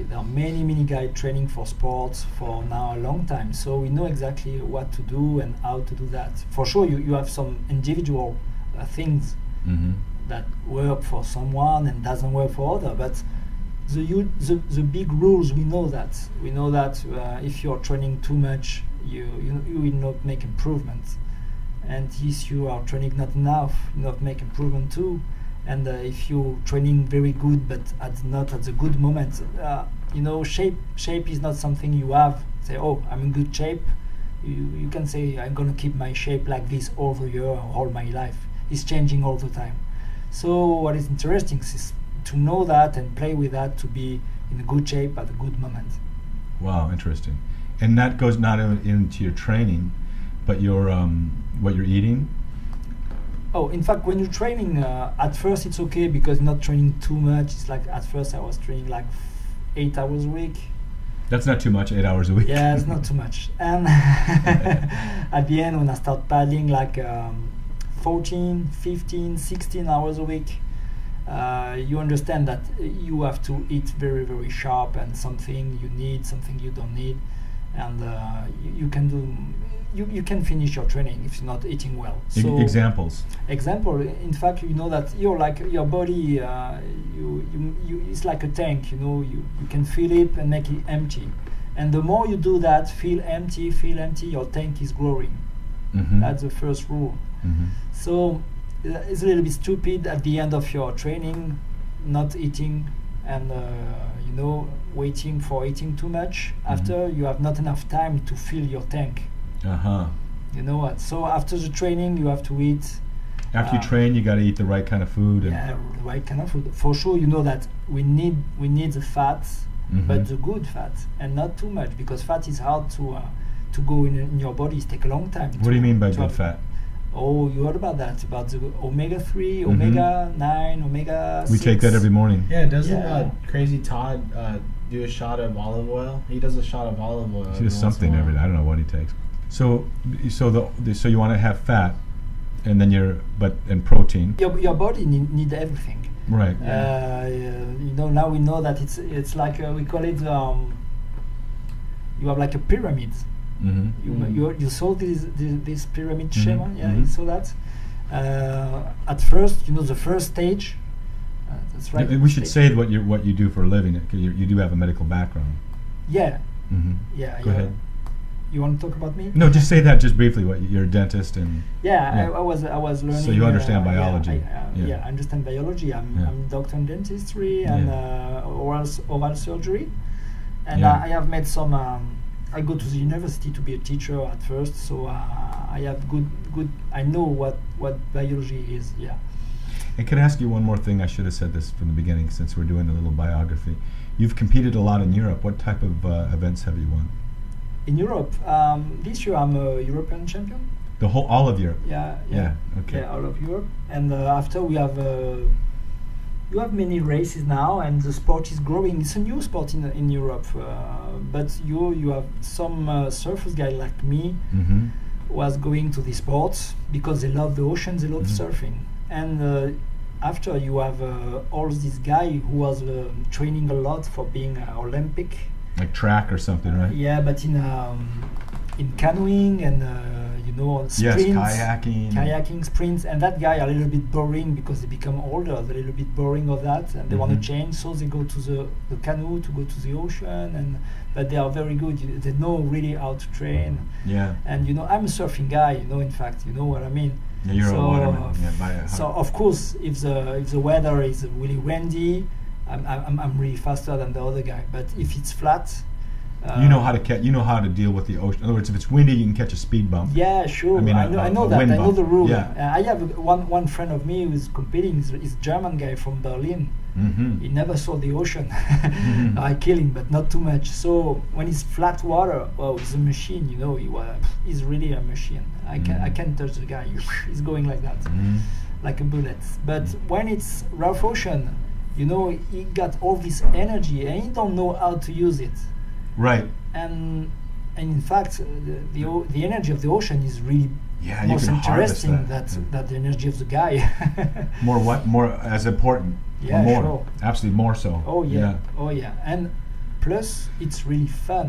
there are many guys training for sports for now a long time, so we know exactly what to do and how to do that. For sure, you have some individual things that work for someone and doesn't work for other, but the big rules, we know that if you're training too much, you will not make improvements, and if you are training not enough, you not make improvement too. And if you're training very good but not at the good moment, shape is not something you have. Say, oh, I'm in good shape. You can say, I'm going to keep my shape like this all the year, all my life. It's changing all the time. So what is interesting is to know that and play with that, to be in a good shape at a good moment.
Wow, interesting. And that goes not into your training, but your what you're eating.
Oh, in fact, when you're training, at first it's okay because you're not training too much. It's like at first I was training like 8 hours a week.
That's not too much, 8 hours a week.
Yeah, it's not too much. And at the end, when I start paddling like 14, 15, 16 hours a week, you understand that you have to eat very, very sharp, and something you need, something you don't need, and you can finish your training if you're not eating well. So
example,
in fact, that you're like your body, it's like a tank. You can fill it and make it empty, and the more you do that, feel empty, your tank is growing. That's the first rule. So it's a little bit stupid at the end of your training not eating and waiting for eating too much. After you have not enough time to fill your tank. You know what? So after the training, you have to eat.
After you train, you got to eat the right kind of food.
The right kind of food. For sure, that we need the fats, but the good fat, and not too much, because fat is hard to go in your body. It takes a long time.
What do you mean by good fat?
Oh, you heard about that? About the omega-3,
Mhm.
omega-9, omega-6.
We take that every morning.
Yeah, doesn't
Yeah.
Crazy Todd do a shot of olive oil? He does a shot of olive oil.
He
every
does
once
something
in a
every day.
while.
I don't know what he takes. So you want to have fat, and then and protein.
Your body need everything.
Right.
Now we know that it's like we call it. You have like a pyramid.
Mm-hmm.
You saw this pyramid
Mhm.
schema. Yeah,
Mhm.
you saw that. At first, the first stage. That's right.
We should say what you do for a living. 'Cause you do have a medical background.
Yeah.
Mm-hmm.
Yeah.
Go ahead.
You want to talk about me?
No, just say that just briefly. You're a dentist and.
Yeah,
Yeah.
I was learning.
So you understand biology.
Yeah, I understand biology. I'm doctor in dentistry and oral surgery, and
Yeah.
I have made some. I go to the university to be a teacher at first, so I have good. I know what biology is. Yeah.
And can I ask you one more thing? I should have said this from the beginning, since we're doing a little biography. You've competed a lot in Europe. What type of events have you won?
In Europe, this year I'm a European champion.
All of Europe.
Yeah.
Okay.
Yeah, all of Europe, and after we have. You have many races now, and the sport is growing. It's a new sport in Europe, but you have some surfers guy like me
Mm-hmm.
was going to these sports because they love the ocean, they love surfing, and after you have all this guy who was training a lot for being Olympic.
Like track or something, right?
Yeah, but in canoeing and sprints.
Yes,
kayaking, sprints, and that guy a little bit boring because they become older. They're a little bit boring of that, and they want to change. So they go to the canoe to go to the ocean, but they are very good. They know really how to train.
Yeah.
And I'm a surfing guy. In fact, you know what I mean.
Yeah, you're a waterman. Yeah, by a
so of course, if the weather is really windy, I'm really faster than the other guy. But if it's flat.
You know how to catch. You know how to deal with the ocean. In other words, if it's windy, you can catch a speed bump.
Yeah, sure.
I mean,
I know that.
wind
I know
bump.
the rule.
Yeah.
I have one friend of me who's competing. He's a German guy from Berlin.
Mm-hmm.
He never saw the ocean.
Mhm.
I kill him, but not too much. So when it's flat water, he's a machine. He's really a machine. I can't touch the guy. He's going like that, like a bullet. But when it's rough ocean, he got all this energy and he don't know how to use it.
Right.
And in fact, the energy of the ocean is really most
you can harvest
interesting
that.
that the energy of the guy.
More as important.
Yeah,
more.
sure.
Absolutely more so.
Oh yeah. And plus it's really fun.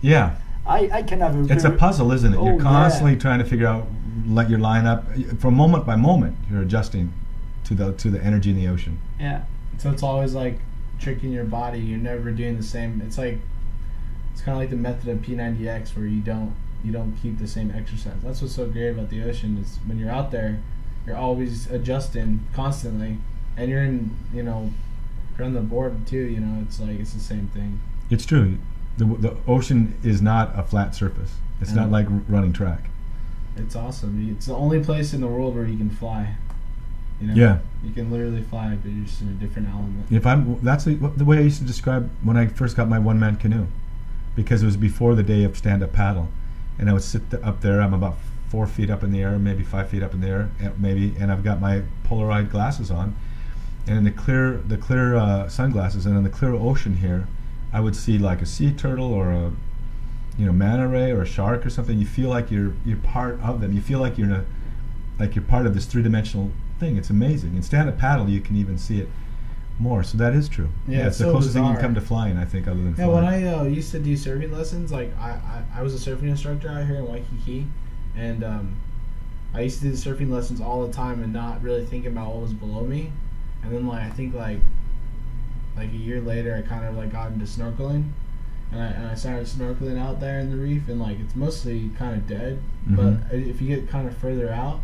Yeah.
I can have a.
It's a puzzle, isn't it?
Oh,
You're constantly
yeah.
trying to figure out, let your line up. From moment by moment, you're adjusting to the energy in the ocean.
Yeah.
So it's always like tricking your body. You're never doing the same. It's kind of like the method of P90X where you don't keep the same exercise. That's what's so great about the ocean is when you're out there, you're always adjusting constantly, and you're you're on the board too. It's like it's the same thing.
It's true. The ocean is not a flat surface. It's not like running track.
It's awesome. It's the only place in the world where you can fly.
Yeah.
You can literally fly, but you're just in a different element.
That's the way I used to describe when I first got my one-man canoe, because it was before the day of stand-up paddle, and I would sit up there. I'm about 4 feet up in the air, maybe 5 feet up in the air, and I've got my Polaroid glasses on, and in the clear sunglasses, and in the clear ocean here, I would see like a sea turtle or a manta ray or a shark or something. You feel like you're part of them. You feel like you're part of this three-dimensional thing. It's amazing. In stand-up paddle, you can even see it more. So that is true.
Yeah,
it's the
so
closest thing you
bizarre.
can come to flying, I think, other than
Yeah,
flying.
when I used to do surfing lessons, like I was a surfing instructor out here in Waikiki, and I used to do the surfing lessons all the time and not really thinking about what was below me. And then I think like a year later, I kind of got into snorkeling, and I started snorkeling out there in the reef, and it's mostly kind of dead.
Mhm.
But if you get kind of further out,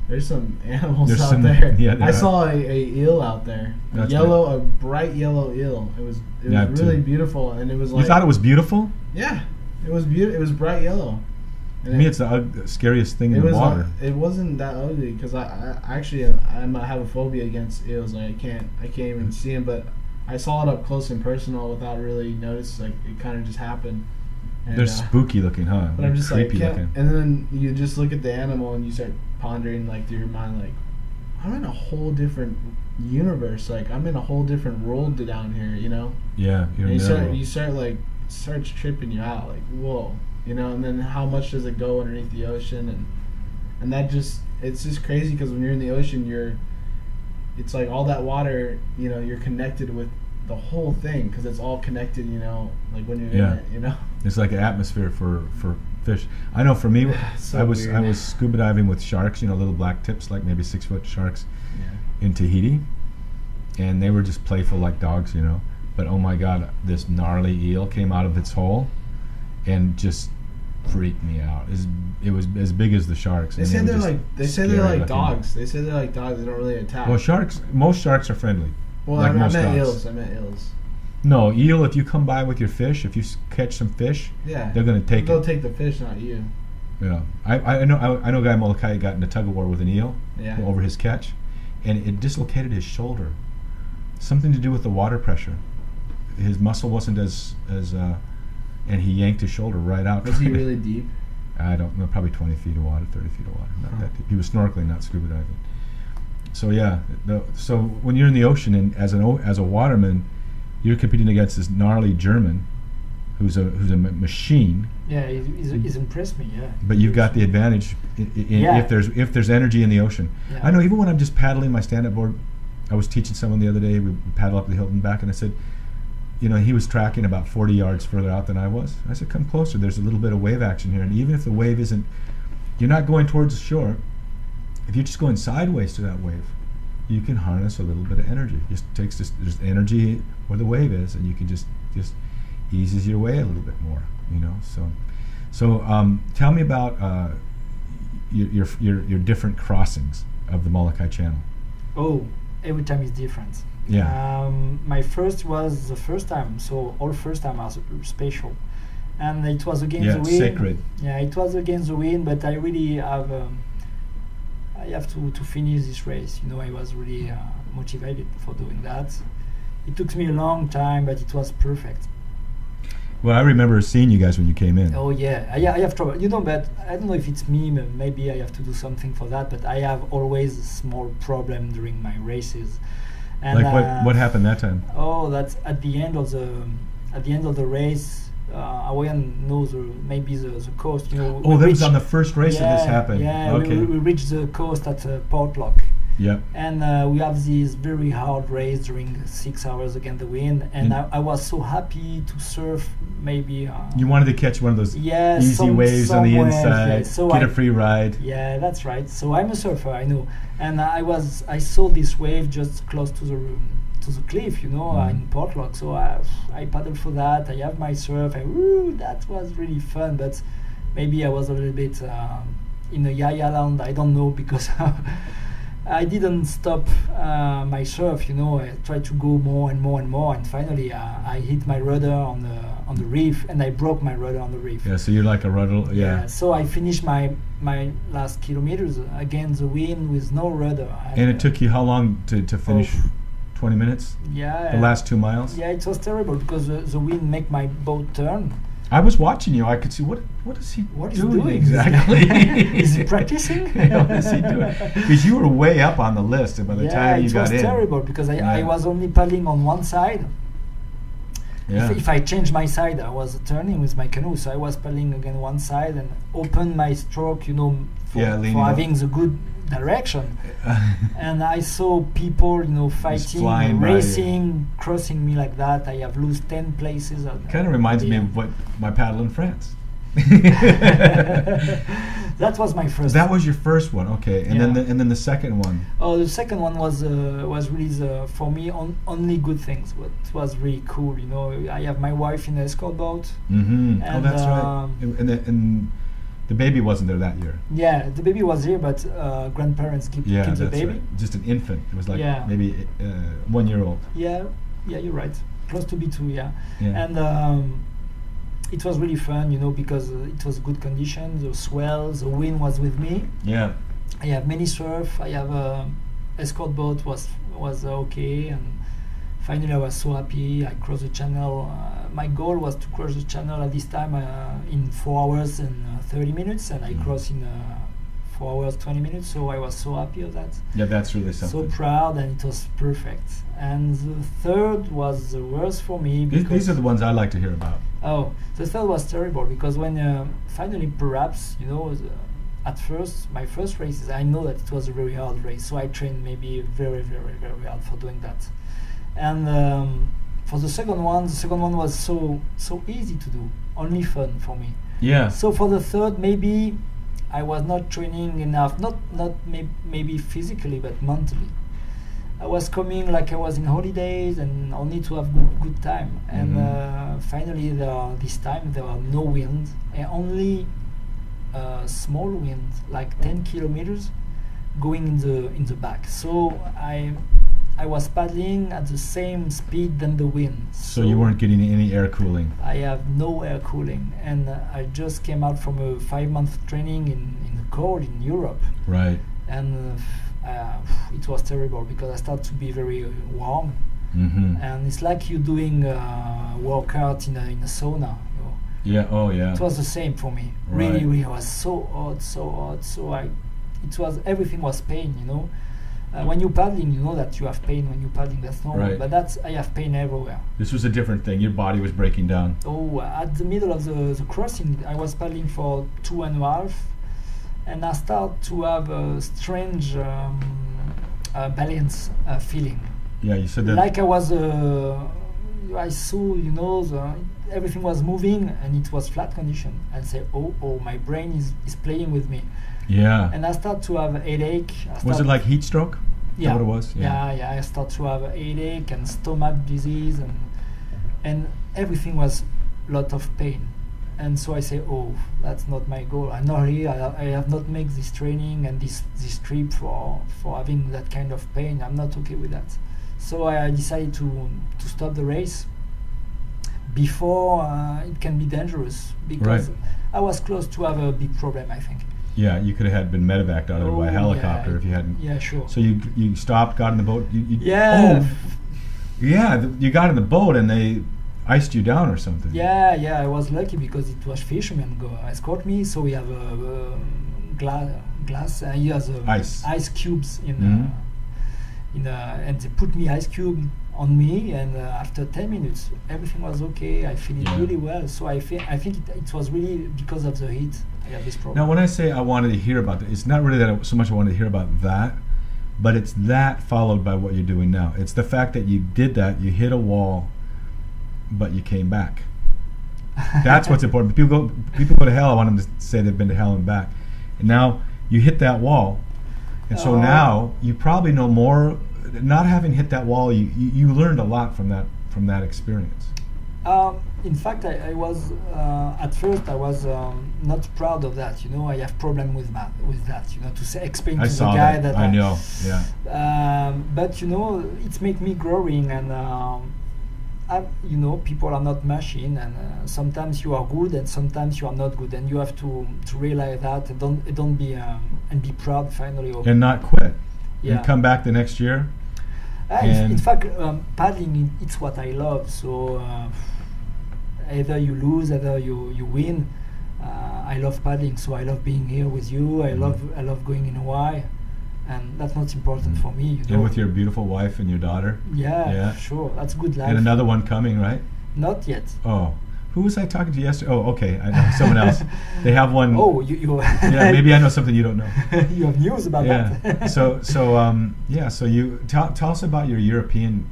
there's some animals
There's
out
some-
there.
yeah, there
I
are.
saw a eel out there, a bright yellow eel. It was
Yeah,
really
too.
beautul, and it was
You thought it was beautiful?
yeah, it was beautiful. It was bright yellow.
To me, it's the scariest thing in the water.
It wasn't that ugly because I actually I have a phobia against eels. I can't even see them. But I saw it up close and personal without really notice. It kind of just happened. And,
They're spooky looking, huh?
But I'm just
creepy
like,
looking.
and then you just look at the animal and you start pondering like through your mind, like, I'm in a whole different universe. Like I'm in a whole different world down here, you know.
Yeah,
And you start like, it starts tripping you out, like whoa, you know. And then how much does it go underneath the ocean, and that just, it's just crazy because when you're in the ocean, it's like all that water, you know, you're connected with the whole thing because it's all connected, you know, like when you're in it, you know.
It's like an atmosphere for fish. I know for me,
So
I was
weird.
scuba diving with sharks, you know, little black tips, like maybe 6 foot sharks in Tahiti, and they were just playful like dogs, you know. But oh my God, this gnarly eel came out of its hole and just freaked me out. It was as big as the sharks.
They
and
say
were
they're
just
like
scary looking.
dogs. They say they're like dogs. They don't really attack.
Well, most sharks are friendly.
Well,
like
I
most
meant
dogs.
eels. I meant eels.
No, eel, if you come by with your fish, if you catch some fish,
Yeah,
they're going to take
They'll
it.
take the fish, not you.
Yeah. I know a guy in Molokai got in a tug of war with an eel over his catch, and it dislocated his shoulder. Something to do with the water pressure. His muscle wasn't as and he yanked his shoulder right out.
Was he really deep?
I don't know, probably 20 feet of water, 30 feet of water, not that deep. He was snorkeling, not scuba diving. So yeah, so when you're in the ocean and as a waterman, you're competing against this gnarly German, who's a machine.
Yeah, he's impressed me. Yeah.
But you've got the advantage if there's energy in the ocean.
Yeah.
I know even when I'm just paddling my stand-up board, I was teaching someone the other day. We paddle up the Hilton back, and I said, you know, he was tracking about 40 yards further out than I was. I said, come closer. There's a little bit of wave action here, and even if the wave isn't, you're not going towards the shore. If you're just going sideways to that wave, you can harness a little bit of energy. It just takes there's energy where the wave is, and you can just eases your way a little bit more, you know. So tell me about your different crossings of the Molokai Channel.
Oh, every time is different.
Yeah.
My first was the first time, so all first time are special, and it was against the wind.
Sacred.
Yeah, it was against the wind, but I really have. I have to finish this race. You know, I was really motivated for doing that. It took me a long time, but it was perfect.
Well, I remember seeing you guys when you came in.
Oh yeah, I have trouble. You know, but I don't know if it's me. Maybe I have to do something for that. But I have always a small problem during my races. And
like what happened that time?
Oh, that's at the end of the race. I wouldn't know maybe the coast. You know.
Oh, that was on the first race that this happened.
Yeah,
okay.
we reached the coast at Portlock.
Yep.
And we have this very hard race during 6 hours against the wind, and I was so happy to surf. Maybe
you wanted to catch one of those easy waves on the
waves,
inside,
yeah. So
get a free ride.
Yeah, that's right. So I'm a surfer, I know, and I saw this wave just close to the cliff, you know, in Portlock. So I paddled for that. I have my surf, and that was really fun. But maybe I was a little bit in a yaya land. I don't know, because I didn't stop my surf, you know. I tried to go more and more and more, and finally I hit my rudder on the reef, and I broke my rudder on the reef.
Yeah, so you're like a rudder. Yeah.
So I finished my last kilometers against the wind with no rudder.
And it took you how long to finish? 20 minutes?
Yeah.
The last 2 miles?
Yeah, it was terrible because the wind make my boat turn.
I was watching you. I could see what is he doing exactly?
Is he practicing?
What is he doing? Because you were way up on the list, and by the time you got in,
it was terrible because I was only paddling on one side.
Yeah.
If I changed my side, I was turning with my canoe, so I was paddling again one side and open my stroke, you know, for having the good direction. And I saw people, you know, fighting, racing, crossing me like that. I have lost 10 places.
Kind of reminds me of what my paddle in France.
That was my first.
That was your first one, okay. And then the second one.
Oh, the second one was really for me only good things. But it was really cool, you know. I have my wife in an escort boat.
Mm-hmm. Oh, that's right. And the baby wasn't there that year.
Yeah, the baby was here, but grandparents keep the baby.
Right. Just an infant. It was like maybe 1 year old.
Yeah, you're right. Close to be 2, yeah. And it was really fun, you know, because it was good conditions, the swells, the wind was with me.
Yeah.
I have many surf. I have escort boat was okay, and finally I was so happy. I crossed the channel my goal was to cross the channel at this time in 4 hours and 30 minutes, and I crossed in 4 hours 20 minutes. So I was so happy of that.
Yeah, that's really something.
So proud, and it was perfect. And the third was the worst for me.
These are the ones I like to hear about.
Oh, the third was terrible because when finally, perhaps, you know, at first, my first races, I know that it was a very hard race, so I trained maybe very, very, very hard for doing that. And for the second one was so easy to do, only fun for me.
Yeah.
So for the third, maybe I was not training enough, not maybe physically, but mentally. I was coming like I was in holidays and only to have good time. And finally, this time there are no wind, and only small wind, like 10 kilometers, going in the back. So I was paddling at the same speed than the wind.
So you weren't getting any air cooling.
I have no air cooling, and I just came out from a 5-month training in the cold in Europe.
Right.
And it was terrible because I started to be very warm, and it's like you doing a workout in a sauna. You know?
Yeah. Oh, yeah.
It was the same for me.
Right.
Really, it was so hot. So everything was pain. You know, when you're paddling, you know that you have pain when you're paddling. That's normal.
Right.
But I have pain everywhere.
This was a different thing. Your body was breaking down.
Oh, at the middle of the crossing, I was paddling for 2.5, and I started to have a strange balance feeling.
Yeah, you said that.
Like I was, I saw, you know, everything was moving and it was flat condition. And say, oh, my brain is playing with me.
Yeah.
And I start to have a headache.
Was it like heat stroke?
Yeah.
Is that what it was?
Yeah. I start to have a headache and stomach disease, and everything was a lot of pain. And so I say, oh, that's not my goal. I'm not here. I have not made this training and this trip for having that kind of pain. I'm not okay with that. So I decided to stop the race before it can be dangerous, because I was close to have a big problem, I think.
Yeah, you could have been medevaced out of it by helicopter if you hadn't.
Yeah, sure.
So you stopped, got in the boat.
Yeah.
You got in the boat and they iced you down or something.
Yeah. I was lucky because it was fishermen go escort me. So we have a glass. He has ice cubes in and they put me ice cube on me, and after 10 minutes everything was okay. I feel it really well. So I think it was really because of the heat I have this problem.
Now, when I say I wanted to hear about that, it's not really that so much I wanted to hear about that, but it's that followed by what you're doing now. It's the fact that you did that, you hit a wall, but you came back. That's what's important. People go to hell. I want them to say they've been to hell and back. And now you hit that wall, and so now you probably know more. Not having hit that wall, you learned a lot from that experience.
In fact, I was at first I was not proud of that. You know, I have problem with that. You know, to explain to the guy that
I know. Yeah.
But you know, it makes me growing, and you know, people are not machine, and sometimes you are good and sometimes you are not good, and you have to realize that, and don't be and be proud finally of
and not quit.
Yeah.
And come back the next year.
In fact, paddling, it's what I love. So either you lose, either you win. I love paddling, so I love being here with you. I love going in Hawaii, and that's not important for me. You know?
And with your beautiful wife and your daughter.
Yeah, sure, that's good life.
And another one coming, right?
Not yet.
Oh, who was I talking to yesterday? Oh, okay, I know someone else. They have one.
Oh, you.
Yeah, maybe I know something you don't know.
You have news about that.
So you tell us about your European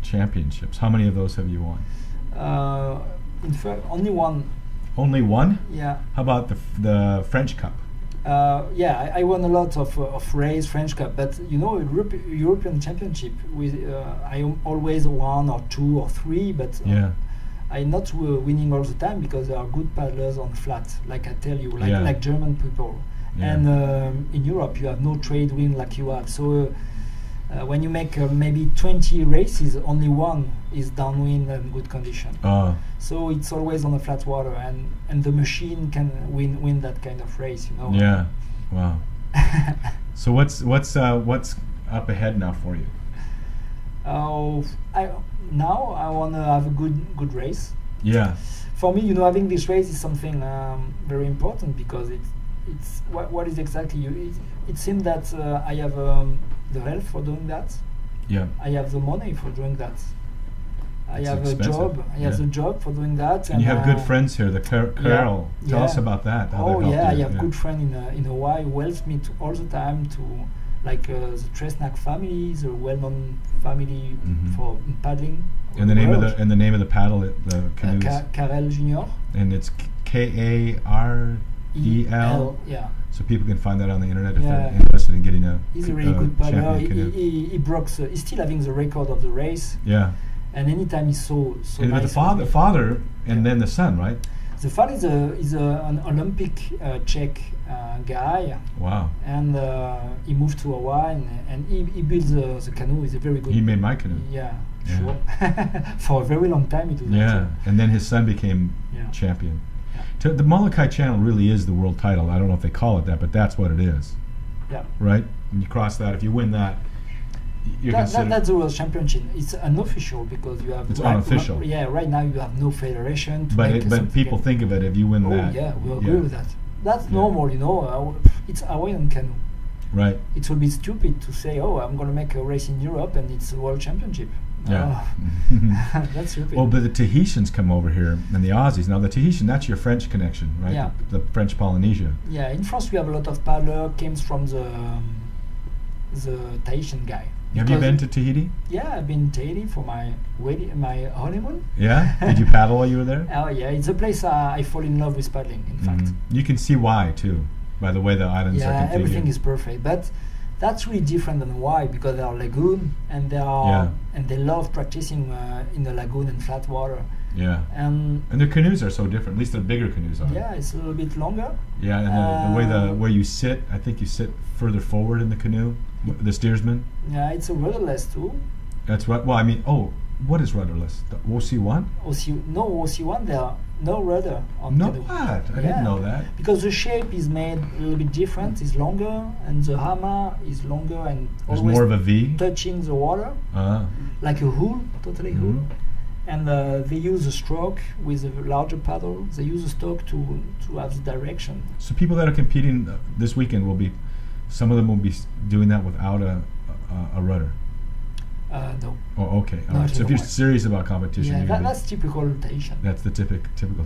championships. How many of those have you won?
In fact, only one.
Only one?
Yeah.
How about the French Cup?
I won a lot of race French Cup, but you know, European Championship I always won or 2 or 3, but I'm not winning all the time because there are good paddlers on flat, like I tell you, like German people. Yeah. And in Europe, you have no trade wind like you have. So when you make maybe 20 races, only one is downwind and good condition. So it's always on the flat water, and the machine can win that kind of race, you know.
Yeah, wow. So what's up ahead now for you?
Now I want to have a good race.
Yeah.
For me, having this race is something very important because it's what is exactly you. It seems that I have the health for doing that.
Yeah.
I have the money for doing that. I
It's
have
expensive.
a job. I have the job for doing that.
And you have good friends here, the Carol. Tell us about that. How
Oh
they helped
yeah, I
you.
have good friend in Hawaii who helps me all the time to like the Tresnack family, the well-known family for paddling.
And the name of the name of the paddle, the canoes.
Karel Junior.
And it's Kardel.
Yeah.
So people can find that on the internet if
Yeah.
they're interested in getting a
He's a really good paddler.
champion canoe.
He broke. He's still having the record of the race.
Yeah.
And anytime he's so
And
nice.
the father, and then the son, right?
The father is an Olympic Czech guy.
Wow.
And he moved to Hawaii and he built the canoe. He's a very good.
He made my canoe.
Yeah,
Yeah.
sure. For a very long time he did that.
Yeah. And then his son became
Yeah.
champion.
Yeah.
The Molokai Channel really is the world title. I don't know if they call it that, but that's what it is.
Yeah.
Right? When you cross that, if you win that, you're considered.
That's the world championship. It's unofficial because you have.
It's unofficial.
Right now you have no federation. To
But
make
but people
certificate.
think of it if you win
Oh
that.
yeah, we agree with that. That's
Yeah.
normal, it's Hawaiian canoe.
Right.
It would be stupid to say, "Oh, I'm going to make a race in Europe and it's a world championship."
Yeah.
That's stupid.
Well, but the Tahitians come over here and the Aussies. Now the Tahitian, that's your French connection, right?
Yeah.
The French Polynesia.
Yeah, in France we have a lot of paddler came from the Tahitian guy.
Have you
Because-
been to Tahiti?
Yeah, I've been to Tahiti for my wedding, my honeymoon.
Yeah. Did you paddle while you were there?
Oh yeah, it's a place I fall in love with paddling. In fact,
Mhm. You can see why too, by the way the islands are
yeah,
configured.
everything is perfect. But that's really different than Hawaii because there are lagoon and they love practicing in the lagoon and flat water.
Yeah.
And
And their canoes are so different. At least their bigger canoes are.
yeah, it's a little bit longer.
Yeah, and the way where you sit, I think you sit further forward in the canoe, the steersman.
Yeah, it's a rudderless too.
That's right. Well, I mean, what is rudderless? The OC1?
OC1, there are no rudder on
No,
canoe.
what? I
Yeah.
didn't know that.
Because the shape is made a little bit different, it's longer, and the hammer is longer and
There's
always
more of a V.
touching the water,
Ah.
like a hull, totally hull.
Mhm.
And they use a stroke with a larger paddle. They use a stroke to have the direction.
So people that are competing this weekend will be, some of them will be doing that without a rudder.
No.
Oh, okay. All
Not
right. So
in
if you're
Hawaii.
serious about competition,
Yeah,
you're gonna
that's typical Tahitian.
that's the typical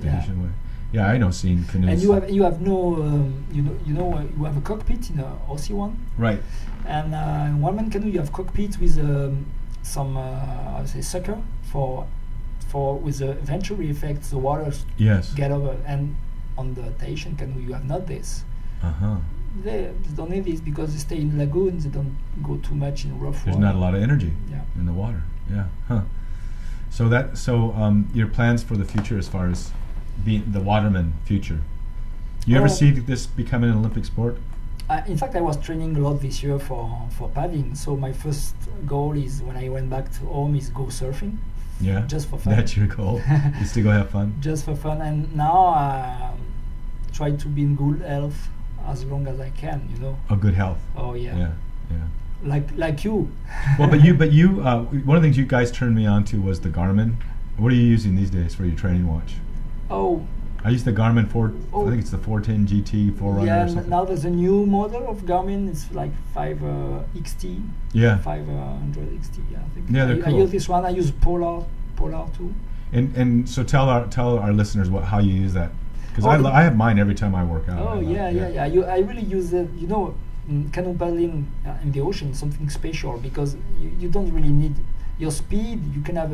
Yeah.
Tahitian way. Yeah, I know seeing canoes.
And you have no you have a cockpit in a OC1,
Right.
and in one-man canoe you have cockpit with some I would say sucker for with the venturi effect the water
Yes.
get over, and on the Tahitian canoe you have not this.
Uh huh.
They don't need this because they stay in lagoons. They don't go too much in rough
There's
water.
not a lot of energy
Yeah.
in the water. Yeah. Huh. So your plans for the future as far as being the waterman future. You ever
Oh.
see this becoming an Olympic sport?
In fact, I was training a lot this year for paddling. So my first goal is when I went back to home is go surfing,
Yeah.
just for fun.
That's your goal. Is to go have fun.
Just for fun, and now try to be in good health as long as I can.
Oh, good health.
Oh yeah.
Yeah. Yeah.
Like you.
Well, but you one of the things you guys turned me on to was the Garmin. What are you using these days for your training watch?
Oh.
I use the Garmin 4.
Oh.
I think it's the 410 GT 4Runner
Yeah,
or something.
now there's a new model of Garmin. It's like 5 XT.
Yeah.
500 XT. Yeah, I think.
Yeah, they're
I
cool.
use this one. I use Polar too.
And so tell our listeners how you use that, because I have mine every time I work out.
Oh yeah. I really use it. Canoe paddling in the ocean is something special because you don't really need your speed. You can have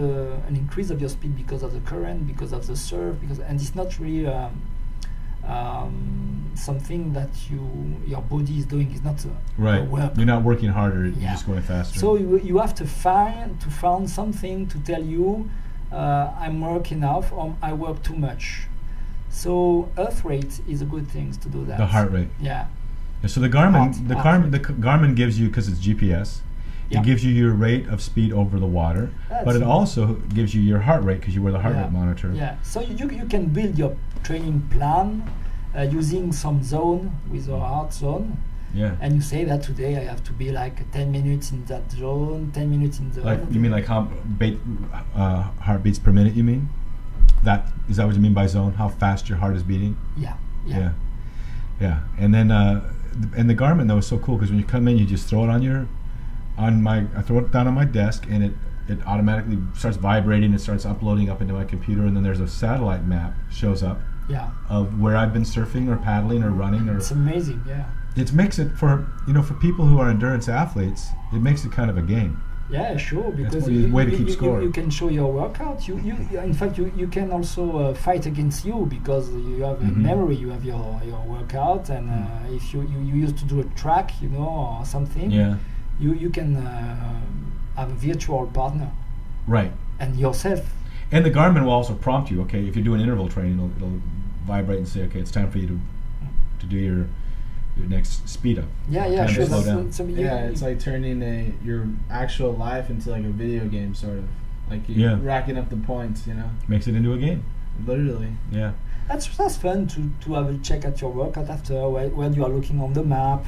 an increase of your speed because of the current, because of the surf, and it's not really something that your body is doing. It's not
Right.
work.
You're not working harder. You're
Yeah.
just going faster.
So you have to find something to tell you I'm working enough or I work too much. So earth rate is a good thing to do that.
the heart rate.
Yeah.
Yeah, so the Garmin,
Heart.
the Garmin gives you, because it's GPS,
Yeah.
it gives you your rate of speed over the water, but it also gives you your heart rate because you wear the heart
Yeah.
rate monitor.
Yeah, so you can build your training plan using some zone with your heart zone,
Yeah.
and you say that today I have to be like 10 minutes in that zone, 10 minutes in the
Like you mean like heartbeats per minute? You mean? is that what you mean by zone? How fast your heart is beating?
Yeah.
Yeah. And then and the Garmin though is so cool because when you come in, you just throw it I throw it down on my desk, and it automatically starts vibrating. It starts uploading up into my computer, and then there's a satellite map shows up.
Yeah.
Of where I've been surfing or paddling or running or.
It's amazing. Yeah.
It makes it for people who are endurance athletes. It makes it kind of a game.
Yeah, sure. Because
way to keep score.
You can show your workout. In fact, you can also fight against you because you have in memory. You have your workout, and if you used to do a track, or something.
Yeah.
You can have a virtual partner.
Right.
And yourself.
And the Garmin will also prompt you. Okay, if you're doing interval training, it'll vibrate and say, okay, it's time for you to do your next speed up.
Yeah, sure.
Slow down.
It's like turning your actual life into like a video game, sort of. Like you're racking up the points,
Makes it into a game.
Literally.
Yeah.
That's fun to have a check at your workout after when you are looking on the map.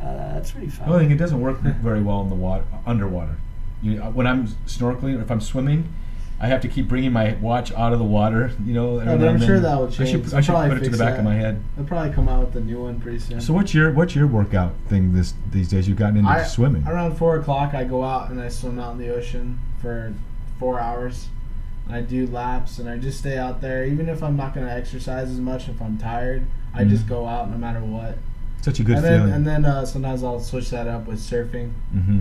That's really fun.
The only thing, it doesn't work very well in the water, underwater. When I'm snorkeling or if I'm swimming, I have to keep bringing my watch out of the water,
I'm sure that will change.
I should put it to the back of my head.
They'll probably come out with a new one pretty soon.
So what's your workout thing these days? You've gotten into swimming.
Around 4 o'clock, I go out and I swim out in the ocean for 4 hours. And I do laps and I just stay out there. Even if I'm not going to exercise as much, if I'm tired, I just go out no matter what.
Such a good feeling.
And then sometimes I'll switch that up with surfing.
Mm-hmm.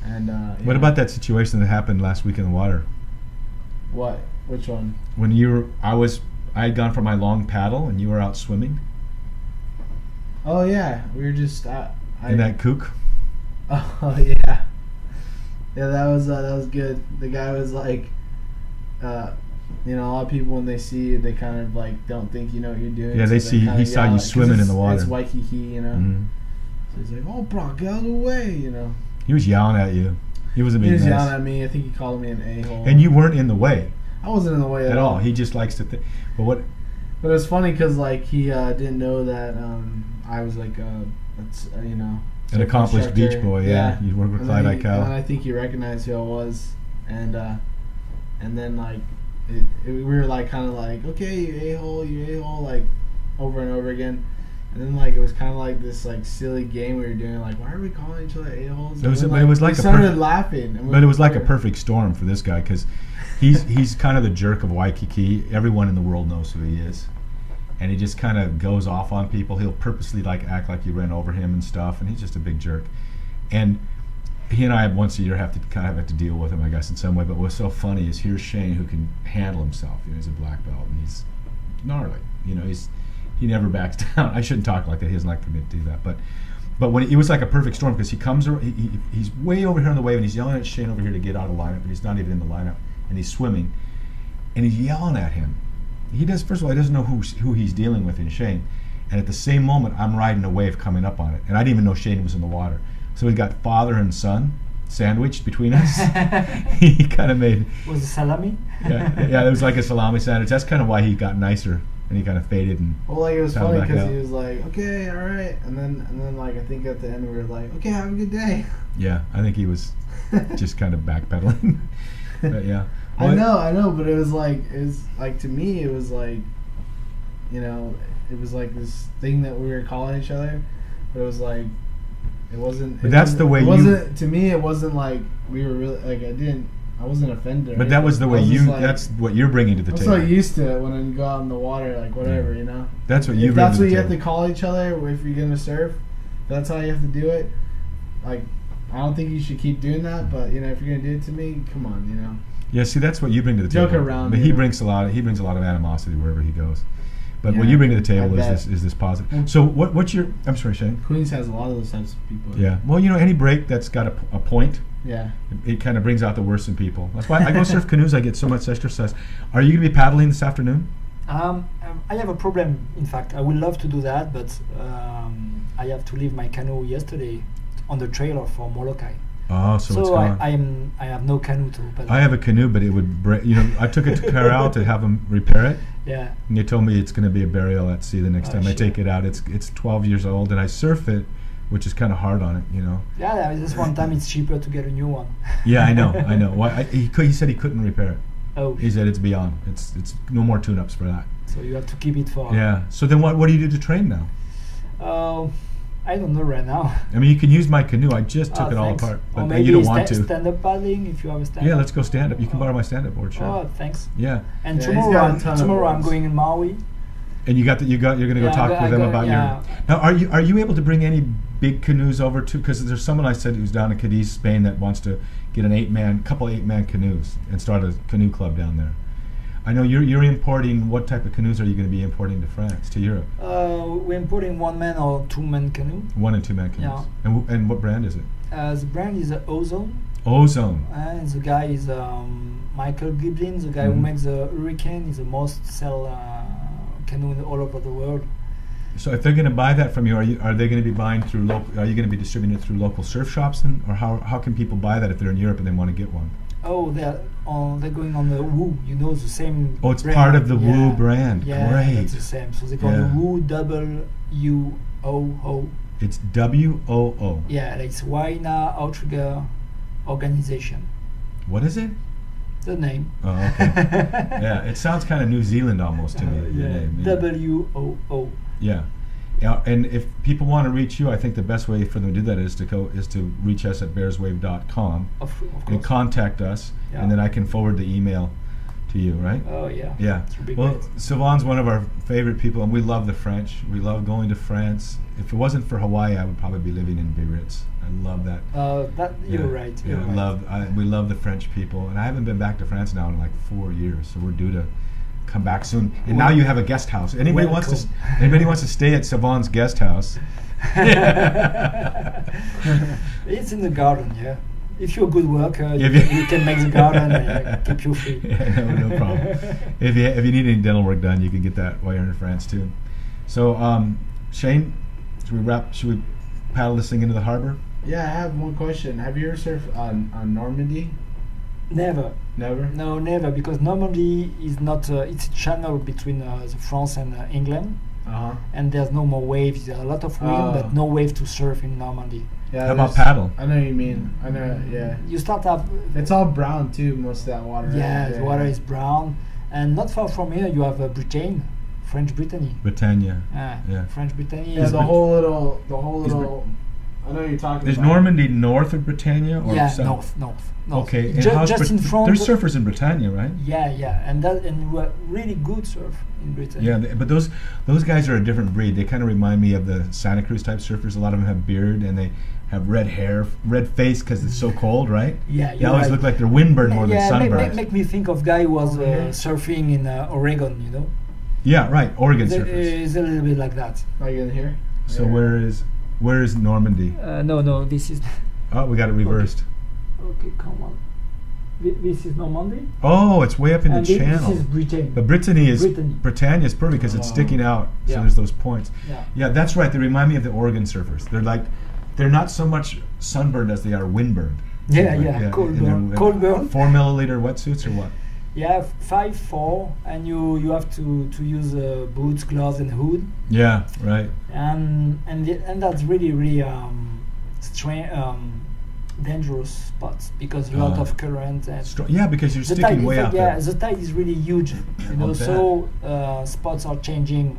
And
what about that situation that happened last week in the water?
What? Which one?
When I had gone for my long paddle and you were out swimming.
Oh yeah, we were just
in that kook.
Oh yeah, that was good. The guy was like, a lot of people when they see you, they kind of like don't think you know what you're doing.
Yeah, he saw you swimming in the water.
It's Waikiki,
Mm-hmm.
So he's like, "Oh, bro, get out of the way,"
He was yelling at you. He was
yelling at me. I think he called me an a-hole.
And you weren't in the way.
I wasn't in the way at all.
He just likes to think. But
it was funny because like he didn't know that I was like an
accomplished beach boy. Yeah, you work with Clyde Eichel.
And I think he recognized who I was, and then like we were like kind of like, okay, you a-hole, like over and over again. And then like it was kind of like this like silly game we were doing. Like, why are we calling each other a-holes?
It was like
we started laughing.
But it was like a perfect storm for this guy because he's kind of the jerk of Waikiki. Everyone in the world knows who he is, and he just kind of goes off on people. He'll purposely like act like you ran over him and stuff, and he's just a big jerk. And he and I once a year have to deal with him, I guess, in some way. But what's so funny is here's Shane who can handle himself. He's a black belt and he's gnarly. He never backs down. I shouldn't talk like that. He doesn't like for me to do that. But when it was like a perfect storm because he comes, he's way over here on the wave and he's yelling at Shane over here to get out of the lineup, and he's not even in the lineup, and he's swimming, and he's yelling at him. First of all, he doesn't know who he's dealing with in Shane, and at the same moment, I'm riding a wave coming up on it, and I didn't even know Shane was in the water. So we got father and son sandwiched between us. He kind of made.
Was it salami?
Yeah, it was like a salami sandwich. That's kind of why he got nicer. And he kind of faded and.
Well, like it was funny because he was like, "Okay, all right," and then like I think at the end we were like, "Okay, have a good day."
Yeah, I think he was just kind of backpedaling. But yeah,
well, I know, but it was like to me it was like, it was like this thing that we were calling each other, but it was like, it wasn't.
But that's the way you.
Wasn't to me. It wasn't like we were really like I wasn't offended.
But that was the way that's what you're bringing to the table.
I'm so used to it when I go out in the water, like whatever,
That's what you.
If that's what you have to call each other if you're gonna surf, that's how you have to do it. Like, I don't think you should keep doing that, but if you're gonna do it to me, come on,
Yeah, see, that's what you bring to the table.
Joke around.
But he brings a lot of animosity wherever he goes. But what you bring to the table is this positive. So what's your? I'm sorry, Shane.
Queens has a lot of those types of people.
Yeah. Well, any break that's got a point.
Yeah.
It kind of brings out the worst in people. That's why I go surf canoes. I get so much exercise. Are you going to be paddling this afternoon?
I have a problem. In fact, I would love to do that, but I have to leave my canoe yesterday on the trailer for Molokai.
Oh, so it's gone.
I have no canoe to paddle.
I have a canoe, but it would break. I took it to Carral to have them repair it.
Yeah.
And they told me it's going to be a burial at sea the next time I take it out. It's 12 years old, and I surf it, which is kind of hard on it,
Yeah, this one time it's cheaper to get a new one.
Yeah, I know. Why? He said he couldn't repair it.
Oh.
He said it's beyond. It's no more tune-ups for that.
So you have to keep it for.
Yeah. So then what do you do to train now?
I don't know right now.
I mean, you can use my canoe. I just took it all
Thanks.
apart,
Or
but
maybe
you don't want to.
stand-up paddling if you have a stand-up.
Yeah, let's go stand up. You can borrow my stand-up board, sure.
Oh, thanks.
Yeah.
And
Yeah, he's got a ton of
tomorrow I'm
boards.
going in Maui.
And you're gonna go talk with them about your. Now, are you able to bring any big canoes over too? Because there's someone I said who's down in Cadiz, Spain, that wants to get a couple 8-man canoes and start a canoe club down there. I know you're importing. What type of canoes are you going to be importing to France, to Europe?
We're importing 1-man or 2-man canoe.
1 and 2-man canoes.
Yeah.
And what brand is it?
The brand is Ozone.
Ozone.
And the guy is Michael Giblin, the guy who makes the Hurricane. Is the most sell canoe all over the world.
So if they're going to buy that from you, are they going to be buying through local? Are you going to be distributing it through local surf shops, or how can people buy that if they're in Europe and they want to get one?
Oh, they're going on the Woo. You know, the same.
Oh, it's
brand.
part of the
Yeah.
Woo brand.
Yeah,
Great.
it's the same. So they call
Yeah.
it Woo WUOO.
It's WOO.
Yeah, it's Waina Outrigger Organization.
What is it?
The name.
Oh, okay. Yeah, it sounds kind of New Zealand almost to me. The
Yeah,
name, yeah.
WOO.
Yeah. Yeah, and if people want to reach you, I think the best way for them to do that is to reach us at bearswave.com
Of
and
course.
contact us,
Yeah.
and then I can forward the email to you, right?
Oh yeah.
Yeah.
It would be
Well,
great.
Sylvain's one of our favorite people, and we love the French. We love going to France. If it wasn't for Hawaii, I would probably be living in Biarritz. I love that.
You're right.
Yeah,
You're right.
we love the French people, and I haven't been back to France now in like 4 years, so we're due to come back soon. And now you have a guest house. Anybody wants to stay at Sylvain's guest house?
It's in the garden, yeah. If you're a good worker, you
If
you can make the garden and keep you free.
Yeah, no problem. If you need any dental work done, you can get that while you're in France too. So, Shane, should we paddle this thing into the harbor?
Yeah, I have one question. Have you ever surfed on Normandy?
Never.
Never?
No, never, because Normandy is not. It's a channel between France and England,
Uh-huh.
and there's no more waves. There's a lot of wind, but no wave to surf in Normandy.
Yeah,
How about
there's-
paddle?
I know what you mean. I know, yeah.
You start up.
It's all brown too, most of that water. right?
Yeah, the water is brown, and not far from here you have Britain, French Brittany.
Britannia.
Yeah. French Brittany.
Yeah,
is
the whole little. I know what you're talking
Is
about.
Normandy north of Britannia or
yeah,
south?
north.
Okay, and
Just,
how's
just in front.
There's surfers in Britannia, right?
Yeah, and we're really good surf in Britain.
Yeah, but those guys are a different breed. They kind of remind me of the Santa Cruz type surfers. A lot of them have beard and they have red hair, red face because it's so cold, right?
Yeah,
They
you're
always
right.
look like they're windburned more than sunburned.
Make me think of guy who was
Okay.
surfing in Oregon. You know,
Yeah, right. Oregon surfers.
It's a little bit like that.
Are you in here?
So
Yeah.
where is Normandy?
No, this is.
Oh, we got it reversed.
Okay, come on. This is Normandy.
Oh, it's way up in
And
the
this
channel.
is Britain.
But Brittany is
Brittany.
Britannia is perfect because it's
Oh.
sticking out. So
Yeah.
there's those points.
Yeah.
Yeah, that's right. They remind me of the Oregon surfers. They're not so much sunburned as they are windburned.
Yeah, cold
and
burn.
they're
Cold burn.
4 milliliter wetsuits or what?
Yeah, 5'4", and you have to use boots, gloves, and hood,
Yeah, right.
and that's really dangerous spots because a lot of current and
Yeah, because you're
the
sticking
tide.
way out
Yeah,
there.
the tide is really huge. You know,
bet.
so spots are changing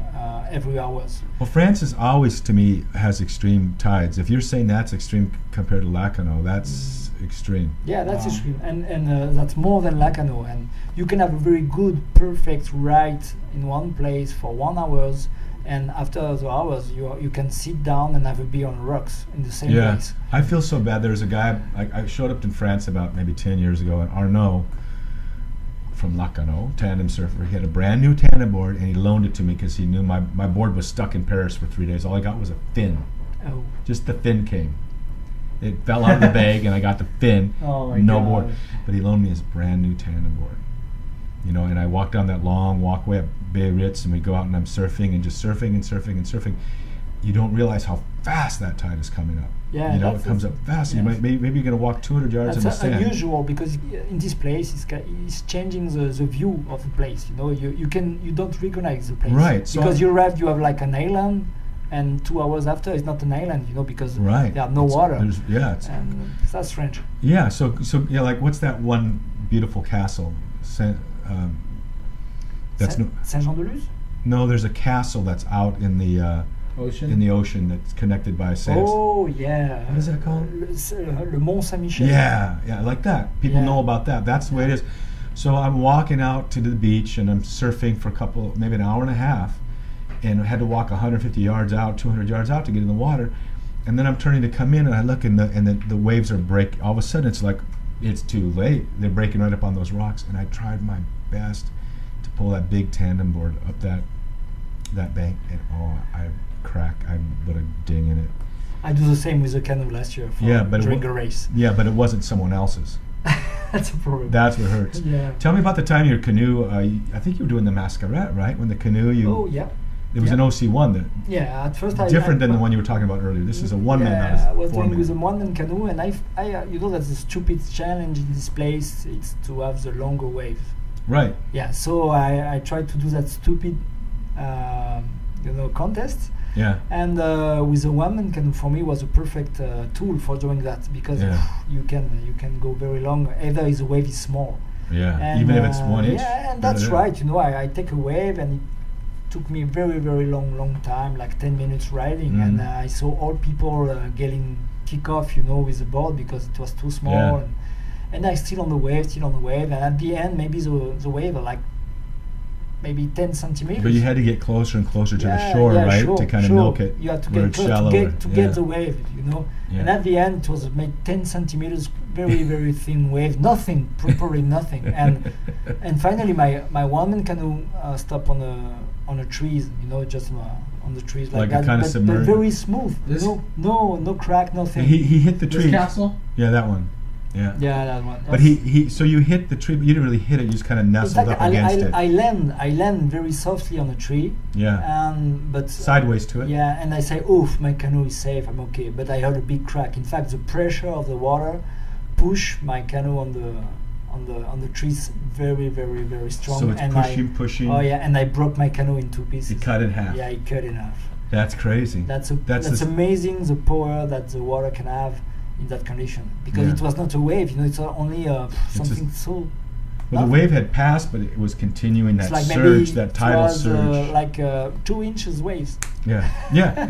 every hours.
Well, France is always, to me, has extreme tides. If you're saying that's extreme compared to Lacano, that's extreme.
Yeah, that's
Wow.
extreme, and that's more than Lacano. And you can have a very good, perfect ride in one place for 1 hour, and after the hours, you can sit down and have a beer on rocks in the same
Yeah,
place.
I feel so bad. There's a guy, I showed up in France about maybe 10 years ago, and Arnaud from Lacano, tandem surfer, he had a brand new tandem board, and he loaned it to me because he knew my board was stuck in Paris for 3 days. All I got was a fin.
Oh,
Just the fin came. It fell out of the bag, and I got the fin,
Oh my
no
God.
board. But he loaned me his brand new tandem board. You know, and I walked down that long walkway at Biarritz, and we go out and I'm surfing and just surfing and surfing and surfing. You don't realize how fast that tide is coming up.
Yeah,
you know, it
that's-
comes up fast. You
yes.
might maybe you're gonna walk 200 yards in the
that's
sand.
unusual because in this place it's changing the view of the place. You know, you don't recognize the place.
Right, so
because you arrive, you have like an island, and 2 hours after it's not an island. You know, because
Right.
there are no
It's-
water.
Yeah, it's,
And that's strange.
yeah. So yeah, like what's that one beautiful castle? that's
Saint-Jean-de-Luz?
no. There's a castle that's out in the ocean that's connected by a sail.
Oh yeah.
What is that called?
Le Mont Saint-Michel.
Yeah, like that. People
Yeah.
know about that. That's the way it is. So I'm walking out to the beach and I'm surfing for maybe an hour and a half, and I had to walk 150 yards out, 200 yards out to get in the water. And then I'm turning to come in, and I look, and the waves are breaking. All of a sudden, it's like it's too late. They're breaking right up on those rocks, and I tried my best to pull that big tandem board up that bank, and I put a ding in it.
I do the same with the Canoe last year during a race.
Yeah, but it wasn't someone else's.
That's a problem.
That's what hurts.
Yeah.
Tell me about the time your canoe. I think you were doing the Masquerade, right? When the canoe
Oh yeah.
It was an OC1 that
Yeah, at first
different than the one you were talking about earlier. This is a one-man,
yeah,
not a
I was doing
four-man.
with a one-man canoe, and I you know that's the stupid challenge in this place. It's to have the longer wave.
Right.
Yeah, so I tried to do that stupid, contest.
Yeah.
And with a one-man canoe, for me, was a perfect tool for doing that, because you can go very long. Either the wave is small.
Yeah.
And,
even if it's 1 inch.
Yeah, and that's right. I take a wave, and it took me very, very long time, like 10 minutes riding, and I saw all people getting kick off, with the board because it was too small.
Yeah.
And I still on the wave, and at the end, maybe the wave like maybe 10 centimeters.
But you had to get closer and closer to the shore, right?
Sure,
to kind of milk it.
You had to
where
get
it's
close
shallower.
to get the wave,
Yeah.
And at the end, it was maybe 10 centimeters, very, very thin wave, nothing, properly nothing. And finally, my one-man canoe stopped on the trees, just on the trees like that.
Like kind of
but
submerged.
very smooth. No crack, nothing.
He hit the tree.
This castle?
Yeah, that one. Yeah.
Yeah, that one.
But so you hit the tree, but you didn't really hit it. You just kind of nestled up against it.
I land very softly on the tree.
Yeah.
But
sideways to it.
Yeah, and I say, "Oof, my canoe is safe. I'm okay." But I heard a big crack. In fact, the pressure of the water pushed my canoe on the trees very, very, very strong.
So it's pushing.
Oh yeah, and I broke my canoe in 2 pieces.
You cut it in half.
Yeah, it cut in half.
That's crazy.
That's amazing, the power that the water can have in that condition, because it was not a wave, it's only something so.
Well, the wave had passed, but it was continuing that surge, that tidal surge.
Like 2 inches waves.
Yeah,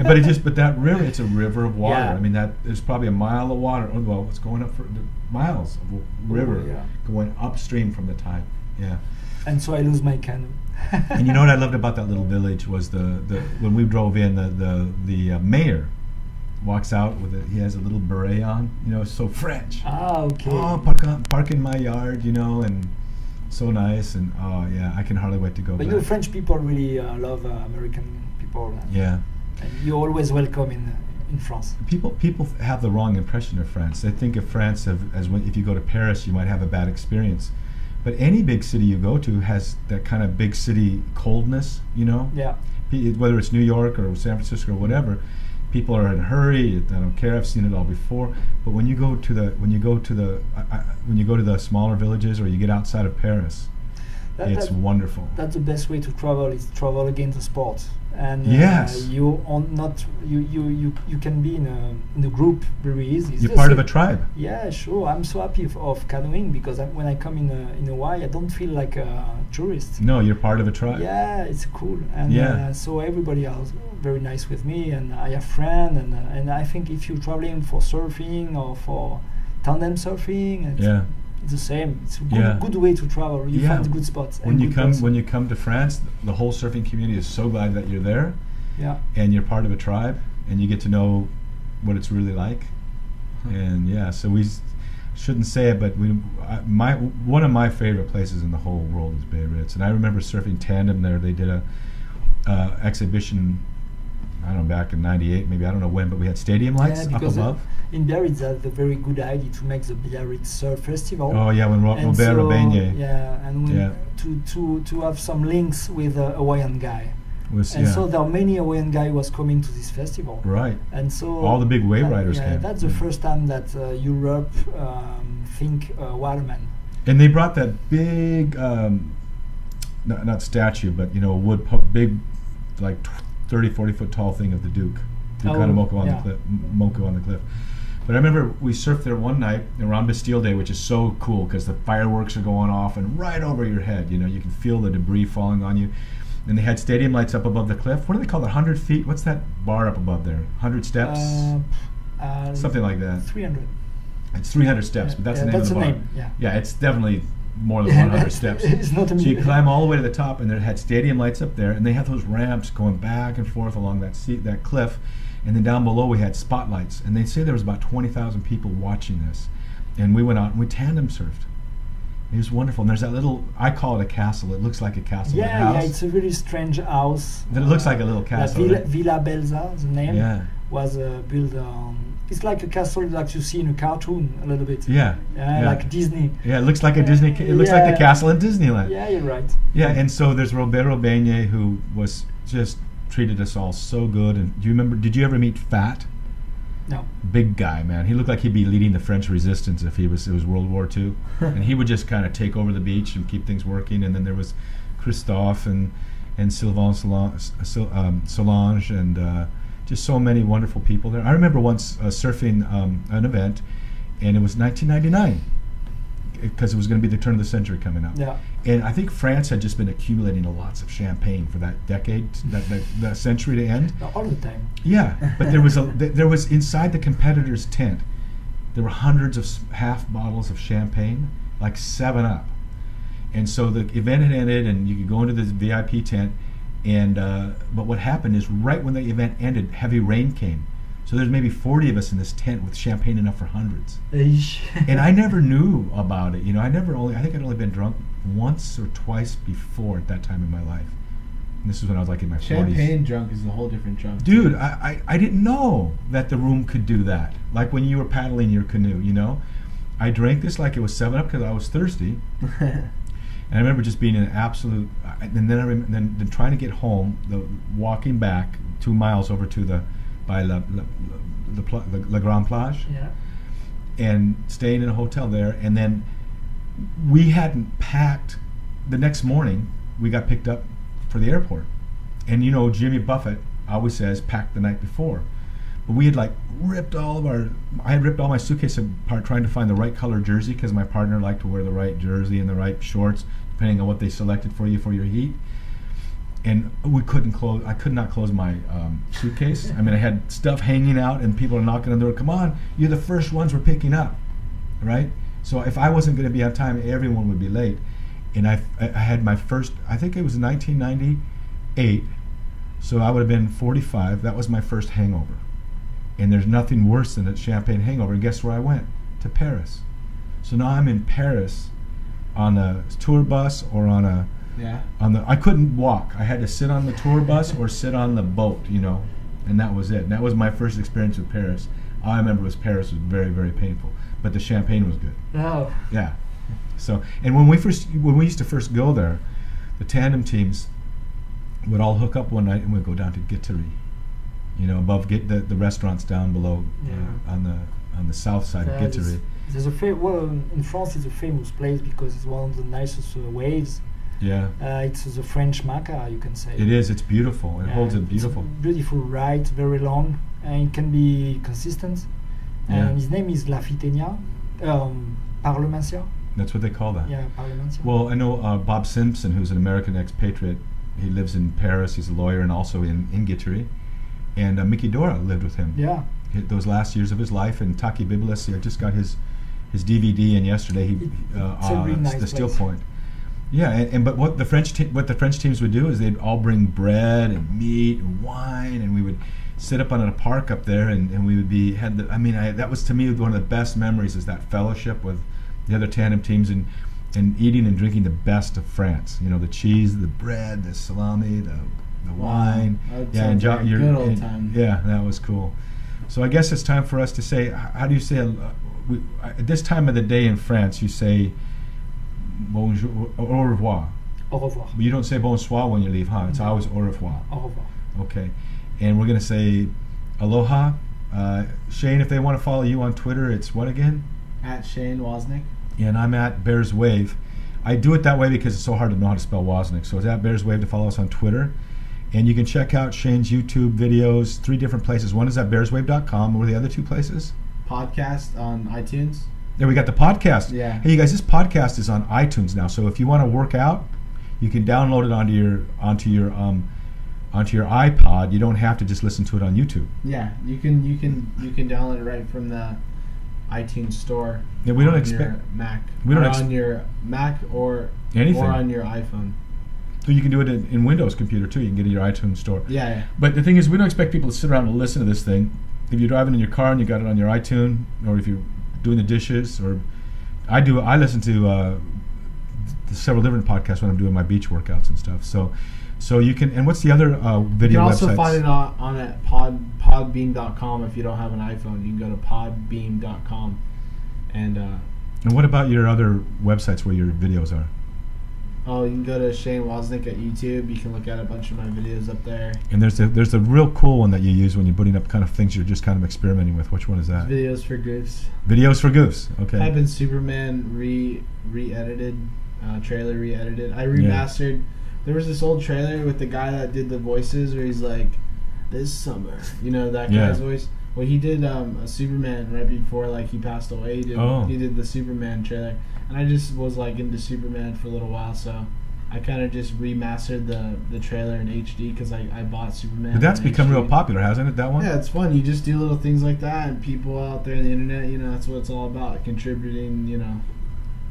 but that river, it's a river of water.
Yeah.
I mean, there's probably a mile of water. Oh, well, it's going up for miles of river going upstream from the tide. Yeah.
And so I lose my canoe.
And you know what I loved about that little village was when we drove in, the mayor walks out he has a little beret on, so French.
Ah, okay.
Oh, park in my yard, and so nice, and I can hardly wait to go back.
But French people really love American people.
Yeah.
And you're always welcome in France.
People have the wrong impression of France. They think of France if you go to Paris, you might have a bad experience. But any big city you go to has that kind of big city coldness,
Yeah.
Whether it's New York or San Francisco or whatever. People are in a hurry. I don't care. I've seen it all before. But when you go to the smaller villages, or you get outside of Paris, it's wonderful.
That's the best way to travel. Is travel against the sport. And
yes,
you can be in a group very easy.
You're part of a tribe.
Yeah, sure. I'm so happy of canoeing, because when I come in Hawaii, I don't feel like a tourist.
No, you're part of a tribe.
Yeah, it's cool. And so everybody else very nice with me, and I have friends, and I think if you're traveling for surfing or for tandem surfing, it's the same. It's a good way to travel. You find good spots.
When you come to France, the whole surfing community is so glad that you're there.
Yeah.
And you're part of a tribe, and you get to know what it's really like. And so we shouldn't say it, but one of my favorite places in the whole world is Biarritz. And I remember surfing tandem there. They did a exhibition, I don't know, back in '98, maybe, I don't know when, but we had stadium lights up above.
In Biarritz, that's a very good idea to make the Biarritz Surf Festival.
Oh yeah, when Robert Robeigne.
Yeah, and to have some links with a Hawaiian guy. So there are many Hawaiian guys who was coming to this festival.
Right.
And so
all the big wave riders came.
That's the first time that Europe think waterman.
And they brought that big, not statue, but big, like 30, 40 foot tall thing of the Duke Kanemoko on the cliff. But I remember we surfed there one night around Bastille Day, which is so cool because the fireworks are going off and right over your head. You know, you can feel the debris falling on you. And they had stadium lights up above the cliff. What do they call it? 100 feet? What's that bar up above there? 100 steps? Something like that.
300.
It's 300 steps, but that's the name of the bar.
Name. Yeah.
Yeah, it's definitely more than 100 steps.
It's not
so you climb all the way to the top, and they had stadium lights up there, and they had those ramps going back and forth along that cliff. And then down below we had spotlights, and they say there was about 20,000 people watching this. And we went out and we tandem surfed. It was wonderful. And there's that little, I call it a castle. It looks like a castle.
Yeah, it's a really strange house.
It looks like a little castle.
Villa Belza, the name, was built. It's like a castle that you see in a cartoon a little bit.
Yeah.
Like Disney.
Yeah, it looks like a Disney. It looks like the castle in Disneyland.
Yeah, you're right.
Yeah, and so there's Roberto Beignet, who was just treated us all so good. And do you remember? Did you ever meet Fat?
No.
Big guy, man. He looked like he'd be leading the French Resistance if it was World War II. And he would just kind of take over the beach and keep things working. And then there was Christophe and Sylvain Solange and just so many wonderful people there. I remember once surfing an event, and it was 1999 because it was going to be the turn of the century coming up.
Yeah.
And I think France had just been accumulating lots of champagne for that decade, that century to end.
All the time.
Yeah, but there was inside the competitor's tent, there were hundreds of half bottles of champagne, like 7-Up. And so the event had ended, and you could go into the VIP tent, and but what happened is right when the event ended, heavy rain came. So there's maybe 40 of us in this tent with champagne enough for hundreds. And I never knew about it. You know, I think I'd only been drunk once or twice before at that time in my life. And this is when I was like in my 40s.
Champagne drunk is a whole different drunk.
Dude, I didn't know that the room could do that. Like when you were paddling your canoe, you know? I drank this like it was 7-Up because I was thirsty. And I remember just being an absolute, and then then trying to get home, walking back 2 miles over to by La Grande Plage, and staying in a hotel there. And then we hadn't packed. The next morning, we got picked up for the airport. And you know, Jimmy Buffett always says, pack the night before. But we had like I had ripped all my suitcase apart trying to find the right color jersey because my partner liked to wear the right jersey and the right shorts, depending on what they selected for you for your heat. And I could not close my suitcase. I mean, I had stuff hanging out and people are knocking on the door. Come on, you're the first ones we're picking up, right? So if I wasn't going to be on time, everyone would be late. And I had my first, I think it was 1998, so I would have been 45. That was my first hangover. And there's nothing worse than a champagne hangover. And guess where I went? To Paris. So now I'm in Paris on a tour bus or I couldn't walk. I had to sit on the tour bus or sit on the boat, you know, and that was it. And that was my first experience with Paris. All I remember was Paris was very, very painful, but the champagne was good.
Oh.
Yeah. So, and when we used to first go there, the tandem teams would all hook up one night and we'd go down to Guitry, you know, above the restaurants down below on the south side of Guitry.
There's in France it's a famous place because it's one of the nicest waves.
Yeah.
It's the French Maca, you can say.
It is. It's beautiful. It holds a beautiful.
It's a beautiful ride, very long, and it can be consistent.
Yeah.
And his name is Lafitenia, Parlementsia.
That's what they call that.
Yeah, Parlementsia.
Well, I know Bob Simpson, who's an American expatriate. He lives in Paris. He's a lawyer and also in Guitry. And Mickey Dora lived with him.
Yeah.
Those last years of his life. And Taki Biblis, I just got his DVD, and yesterday the Steel Point. Yeah, but what the French teams would do is they'd all bring bread and meat and wine, and we would sit up on a park up there, and we would that was to me one of the best memories, is that fellowship with the other tandem teams and eating and drinking the best of France. You know, the cheese, the bread, the salami, the wine.
Good old time.
Yeah, that was cool. So I guess it's time for us to say, how do you say, at this time of the day in France, you say bonjour, au revoir.
Au revoir.
But you don't say bonsoir when you leave, huh? It's always au revoir.
Au revoir.
Okay. And we're going to say aloha. Shane, if they want to follow you on Twitter, it's what again?
At Shane Woznick.
And I'm at Bears Wave. I do it that way because it's so hard to know how to spell Woznick. So it's at Bears Wave to follow us on Twitter. And you can check out Shane's YouTube videos, 3 different places. One is at bearswave.com. What are the other 2 places?
podcast on iTunes.
Yeah, we got the podcast.
Yeah.
Hey, you guys, this podcast is on iTunes now. So if you want to work out, you can download it onto your iPod. You don't have to just listen to it on YouTube.
Yeah, you can download it right from the iTunes store.
Yeah, we don't
on
expect
your Mac.
we don't
on your Mac or
anything.
or on your iPhone.
So you can do it in Windows computer too. You can get it in your iTunes store.
Yeah.
But the thing is, we don't expect people to sit around and listen to this thing. If you're driving in your car and you got it on your iTunes, or if you're doing the dishes, or I listen to several different podcasts when I'm doing my beach workouts and stuff. So you can. And what's the other video websites?
You can also find it on at podbeam.com. If you don't have an iPhone, you can go to podbeam.com. And
what about your other websites where your videos are?
Oh, you can go to Shane Woznick at YouTube. You can look at a bunch of my videos up there.
And there's a real cool one that you use when you're putting up kind of things you're just kind of experimenting with. Which one is that?
Videos for Goofs.
Videos for Goofs. Okay.
Type in Superman re-edited, trailer re-edited. I remastered. Yeah. There was this old trailer with the guy that did the voices where he's like, "This summer," you know, that guy's voice. Well, he did a Superman right before like he passed away. He did the Superman trailer, and I just was like into Superman for a little while, so I kind of just remastered the trailer in HD because I bought Superman.
But that's become
HD.
Real popular, hasn't it? That one?
Yeah, it's fun. You just do little things like that, and people out there on the internet, you know, that's what it's all about, contributing, you know,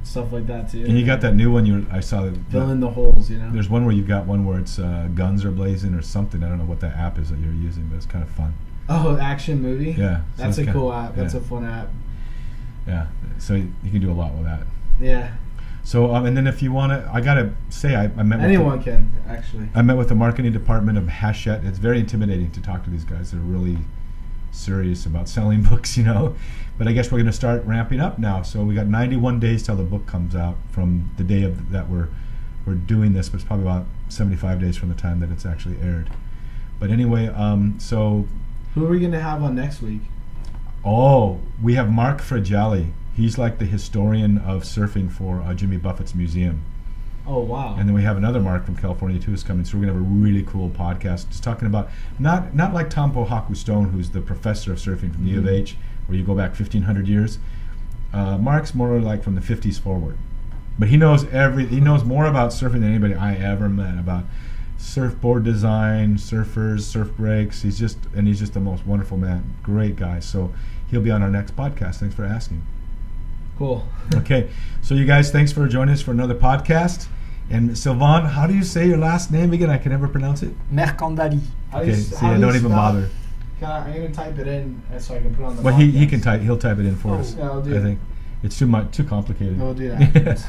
stuff like that too.
And you got that new one I saw.
Fill in the holes, you know.
There's one where you've got one where it's guns are blazing or something. I don't know what that app is that you're using, but it's kind of fun.
Oh, action movie?
Yeah.
That's a cool app. That's a fun app.
Yeah. So you can do a lot with that.
Yeah.
So and then if you want to, I gotta say I met
anyone can actually.
I met with the marketing department of Hachette. It's very intimidating to talk to these guys. They're really serious about selling books, you know. But I guess we're going to start ramping up now. So we got 91 days till the book comes out from the day that we're doing this. But it's probably about 75 days from the time that it's actually aired. But anyway, so.
Who are we going to have on next week?
Oh, we have Mark Fragale. He's like the historian of surfing for Jimmy Buffett's museum.
Oh, wow.
And then we have another Mark from California, too, is coming. So we're going to have a really cool podcast just talking about, not like Tom Pohaku Stone, who's the professor of surfing from the U of H, where you go back 1,500 years. Mark's more like from the 50s forward. But he knows more about surfing than anybody I ever met, about surfboard design, surfers, surf breaks. He's just the most wonderful man. Great guy. So he'll be on our next podcast. Thanks for asking.
Cool.
Okay. So you guys, thanks for joining us for another podcast. And Sylvain, how do you say your last name again? I can never pronounce it.
Mercandalli.
Okay. See, I don't even bother.
I'm going to type it in so I can put on the
Well,
podcast.
he can type. He'll type it in for us.
Yeah, I'll do
I think it's too complicated.
We'll do that.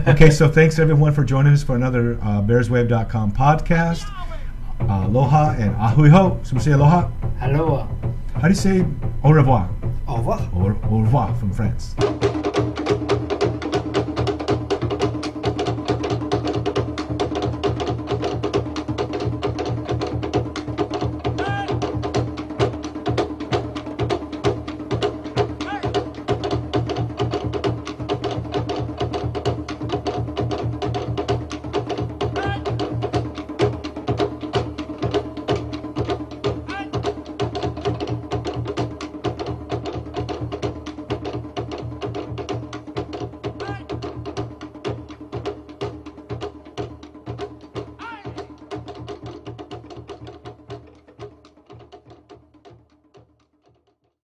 Okay, so thanks everyone for joining us for another BearsWave.com podcast. Aloha and ahui ho. So we say aloha.
Aloha.
How do you say au revoir?
Au revoir.
Au revoir from France.